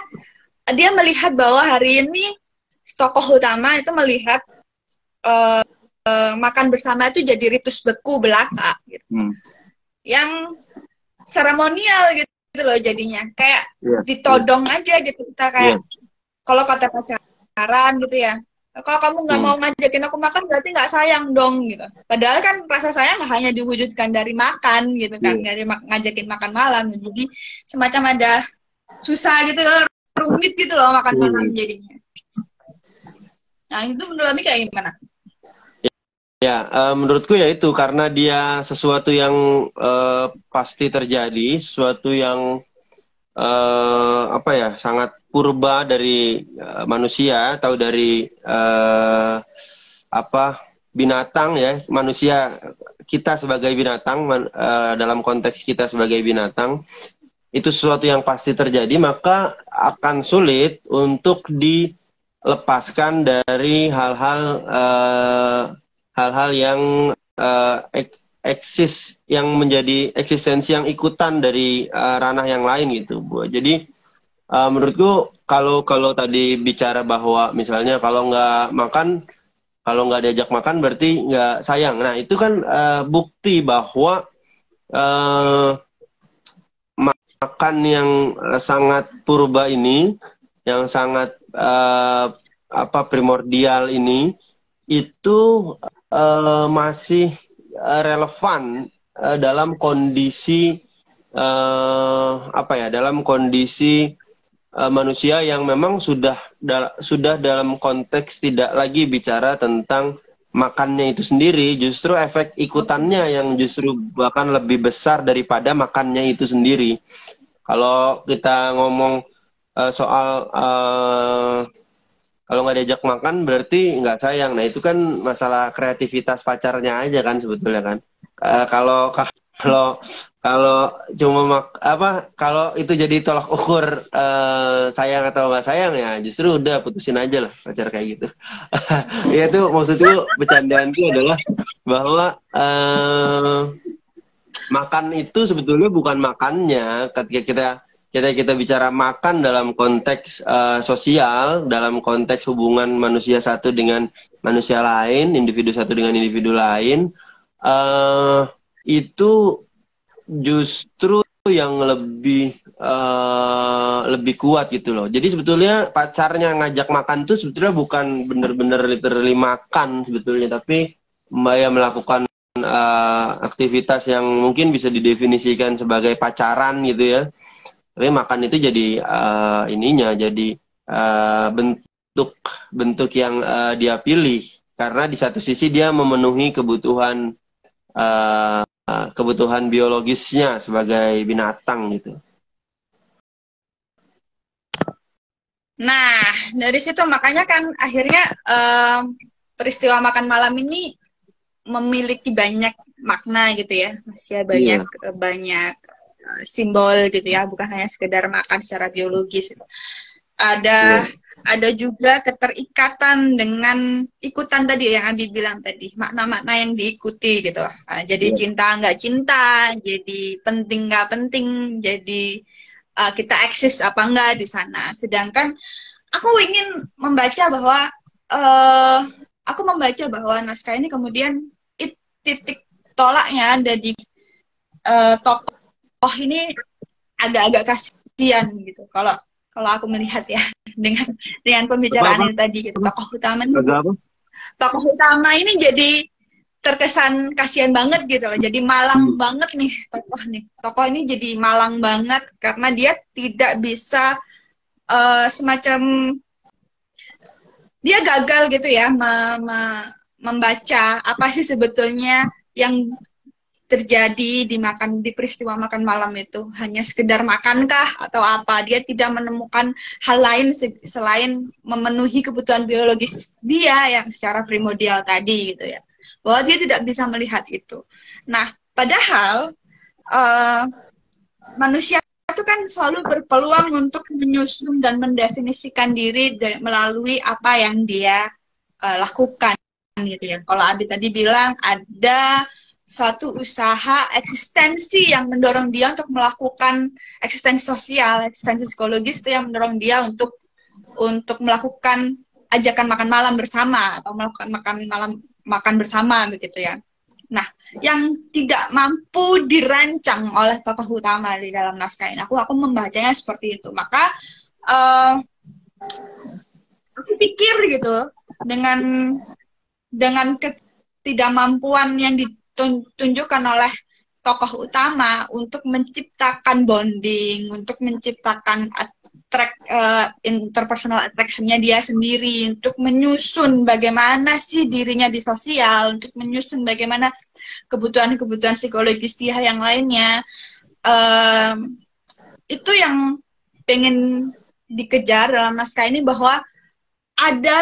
A: dia melihat bahwa hari ini tokoh utama itu melihat makan bersama itu jadi ritus beku belaka gitu. Yang seremonial gitu loh jadinya. Kayak ditodong aja gitu kita kayak kalau kata pacaran gitu ya. Kalau kamu nggak mau ngajakin aku makan berarti nggak sayang dong gitu. Padahal kan rasa sayang nggak hanya diwujudkan dari makan gitu kan, dari ngajakin makan malam. Jadi semacam ada susah gitu loh, rumit gitu loh makan malam jadinya. Nah itu menurut Ami kayak gimana?
B: Ya, menurutku ya itu karena dia sesuatu yang pasti terjadi, sesuatu yang sangat purba dari manusia atau dari binatang ya, manusia kita sebagai binatang dalam konteks kita sebagai binatang itu sesuatu yang pasti terjadi, maka akan sulit untuk dilepaskan dari hal-hal yang eksis yang menjadi eksistensi yang ikutan dari ranah yang lain gitu Bu. Jadi menurutku kalau tadi bicara bahwa misalnya kalau nggak diajak makan berarti nggak sayang. Nah itu kan bukti bahwa makan yang sangat purba ini, yang sangat primordial ini itu masih relevan dalam kondisi manusia yang memang sudah dalam konteks tidak lagi bicara tentang makannya itu sendiri, justru efek ikutannya yang justru bahkan lebih besar daripada makannya itu sendiri. Kalau kita ngomong soal kalau nggak diajak makan berarti nggak sayang. Nah itu kan masalah kreativitas pacarnya aja kan sebetulnya kan. Kalau kalau itu jadi tolak ukur sayang atau nggak sayang ya justru udah putusin aja lah pacar kayak gitu. Ya itu maksudku bercandaanku adalah bahwa makan itu sebetulnya bukan makannya ketika kita bicara makan dalam konteks sosial, dalam konteks hubungan manusia satu dengan manusia lain, individu satu dengan individu lain, itu justru yang lebih kuat gitu loh. Jadi sebetulnya pacarnya ngajak makan tuh sebetulnya bukan bener-bener literally makan sebetulnya, tapi Mbak ya melakukan aktivitas yang mungkin bisa didefinisikan sebagai pacaran gitu ya. Tapi makan itu jadi ininya, jadi bentuk yang dia pilih, karena di satu sisi dia memenuhi kebutuhan biologisnya sebagai binatang gitu.
A: Nah, dari situ makanya kan akhirnya peristiwa makan malam ini memiliki banyak makna gitu ya, masih banyak banyak simbol gitu ya, bukan hanya sekedar makan secara biologis gitu. Ada juga keterikatan dengan ikutan tadi yang Abi bilang tadi, makna-makna yang diikuti gitu. Jadi cinta nggak cinta, jadi penting nggak penting, jadi kita eksis apa enggak di sana. Sedangkan aku ingin membaca bahwa naskah ini kemudian titik tolaknya ada di tokoh ini agak-agak kasihan gitu. Kalau aku melihat ya dengan pembicaraan ini tadi gitu. Tokoh utama ini jadi terkesan kasihan banget gitu loh. Jadi malang banget nih tokoh nih. Tokoh ini jadi malang banget karena dia tidak bisa semacam dia gagal gitu ya membaca apa sih sebetulnya yang terjadi di peristiwa makan malam itu. Hanya sekedar makankah atau apa? Dia tidak menemukan hal lain selain memenuhi kebutuhan biologis dia yang secara primordial tadi gitu ya. Bahwa dia tidak bisa melihat itu. Nah, padahal manusia itu kan selalu berpeluang untuk menyusun dan mendefinisikan diri melalui apa yang dia lakukan gitu ya. Kalau Abi tadi bilang ada suatu usaha eksistensi yang mendorong dia untuk melakukan eksistensi sosial, eksistensi psikologis itu yang mendorong dia untuk melakukan ajakan makan malam bersama atau melakukan makan bersama begitu ya. Nah, yang tidak mampu dirancang oleh tokoh utama di dalam naskah ini, aku membacanya seperti itu. Maka aku pikir gitu dengan ketidakmampuan yang ditunjukkan oleh tokoh utama untuk menciptakan bonding, untuk menciptakan interpersonal attraction-nya dia sendiri, untuk menyusun bagaimana sih dirinya di sosial, untuk menyusun bagaimana kebutuhan-kebutuhan psikologis dia yang lainnya. Itu yang pengen dikejar dalam naskah ini, bahwa ada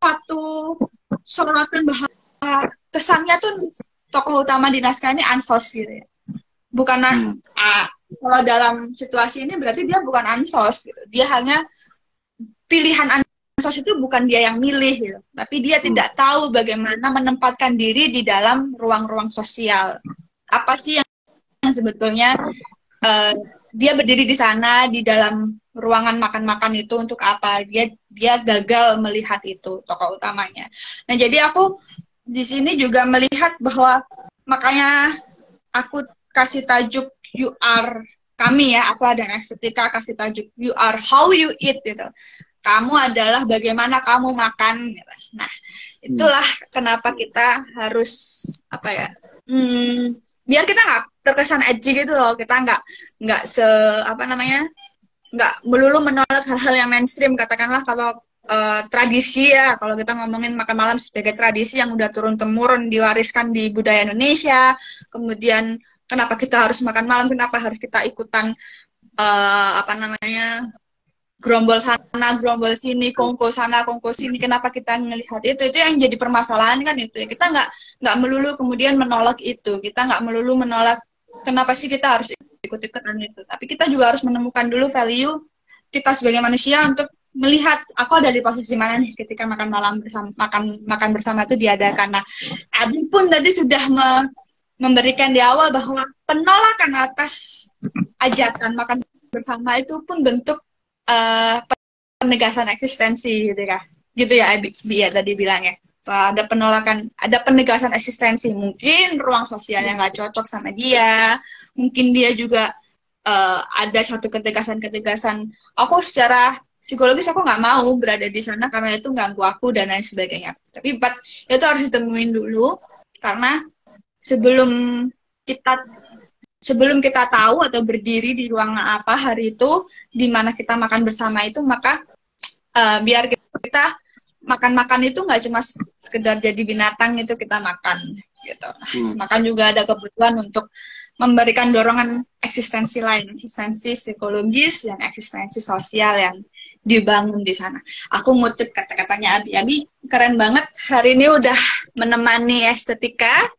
A: satu sorotan bahwa kesannya tuh tokoh utama di naskah ini ansos gitu ya. Bukan kalau dalam situasi ini berarti dia bukan ansos gitu. Dia hanya pilihan ansos itu bukan dia yang milih gitu. Tapi dia tidak tahu bagaimana menempatkan diri di dalam ruang-ruang sosial. Apa sih yang sebetulnya dia berdiri di sana di dalam ruangan makan-makan itu untuk apa? Dia gagal melihat itu tokoh utamanya. Nah, jadi aku di sini juga melihat bahwa makanya aku kasih tajuk You Are, kami ya, aku ada estetika kasih tajuk You Are How You Eat gitu. Kamu adalah bagaimana kamu makan. Nah, itulah kenapa kita harus apa ya? Biar kita nggak terkesan edgy gitu loh. Kita nggak nggak melulu menolak hal-hal yang mainstream. Katakanlah kalau tradisi ya, kalau kita ngomongin makan malam sebagai tradisi yang udah turun-temurun diwariskan di budaya Indonesia, kemudian kenapa kita harus makan malam, kenapa harus kita ikutan gerombol sana, gerombol sini, kongko sana, kongko sini, kenapa kita melihat itu yang jadi permasalahan kan itu ya. Kita nggak melulu kemudian menolak itu, kita nggak melulu menolak kenapa sih kita harus ikut-ikutan itu, tapi kita juga harus menemukan dulu value kita sebagai manusia untuk melihat aku ada di posisi mana nih ketika makan malam bersama, makan bersama itu diadakan. Nah, Abi pun tadi sudah memberikan di awal bahwa penolakan atas ajakan makan bersama itu pun bentuk penegasan eksistensi gitu ya. Gitu ya Abi ya tadi bilangnya. Ada penolakan, ada penegasan eksistensi. Mungkin ruang sosial yang nggak cocok sama dia, mungkin dia juga ada satu ketegasan-ketegasan. Aku secara psikologis aku nggak mau berada di sana karena itu ganggu aku dan lain sebagainya. Tapi itu harus ditemuin dulu, karena sebelum kita sebelum kita tahu atau berdiri di ruangan apa hari itu, di mana kita makan bersama itu, maka biar kita makan-makan itu nggak cuma sekedar jadi binatang itu kita makan gitu. Makan juga ada kebutuhan untuk memberikan dorongan eksistensi lain, eksistensi psikologis dan eksistensi sosial yang dibangun di sana. Aku ngutip kata-katanya Abi. Abi keren banget hari ini udah menemani estetika.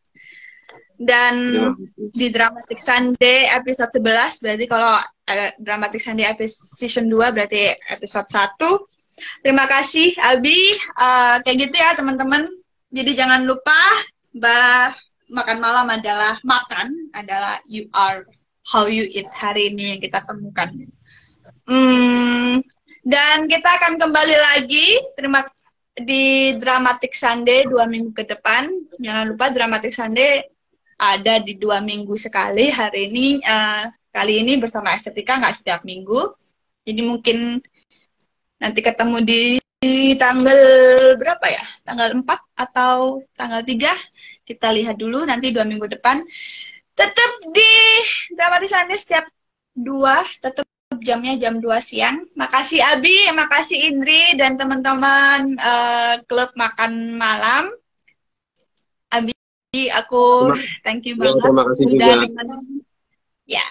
A: Dan di Dramatic Sunday episode 11, berarti kalau Dramatic Sunday season 2 berarti episode 1. Terima kasih Abi. Kayak gitu ya teman-teman. Jadi jangan lupa makan malam adalah you are how you eat hari ini yang kita temukan. Dan kita akan kembali lagi di Dramatic Sunday 2 minggu ke depan. Jangan lupa Dramatic Sunday ada di 2 minggu sekali. Hari ini kali ini bersama estetika, nggak setiap minggu. Jadi mungkin nanti ketemu di tanggal berapa ya? Tanggal 4 atau tanggal 3. Kita lihat dulu nanti 2 minggu depan. Tetap di Dramatic Sunday setiap 2, tetap jamnya jam 2 siang. Makasih Abi, makasih Indri dan teman-teman klub makan malam. Abi, aku thank you banget.
B: Terima kasih juga.
A: Ya.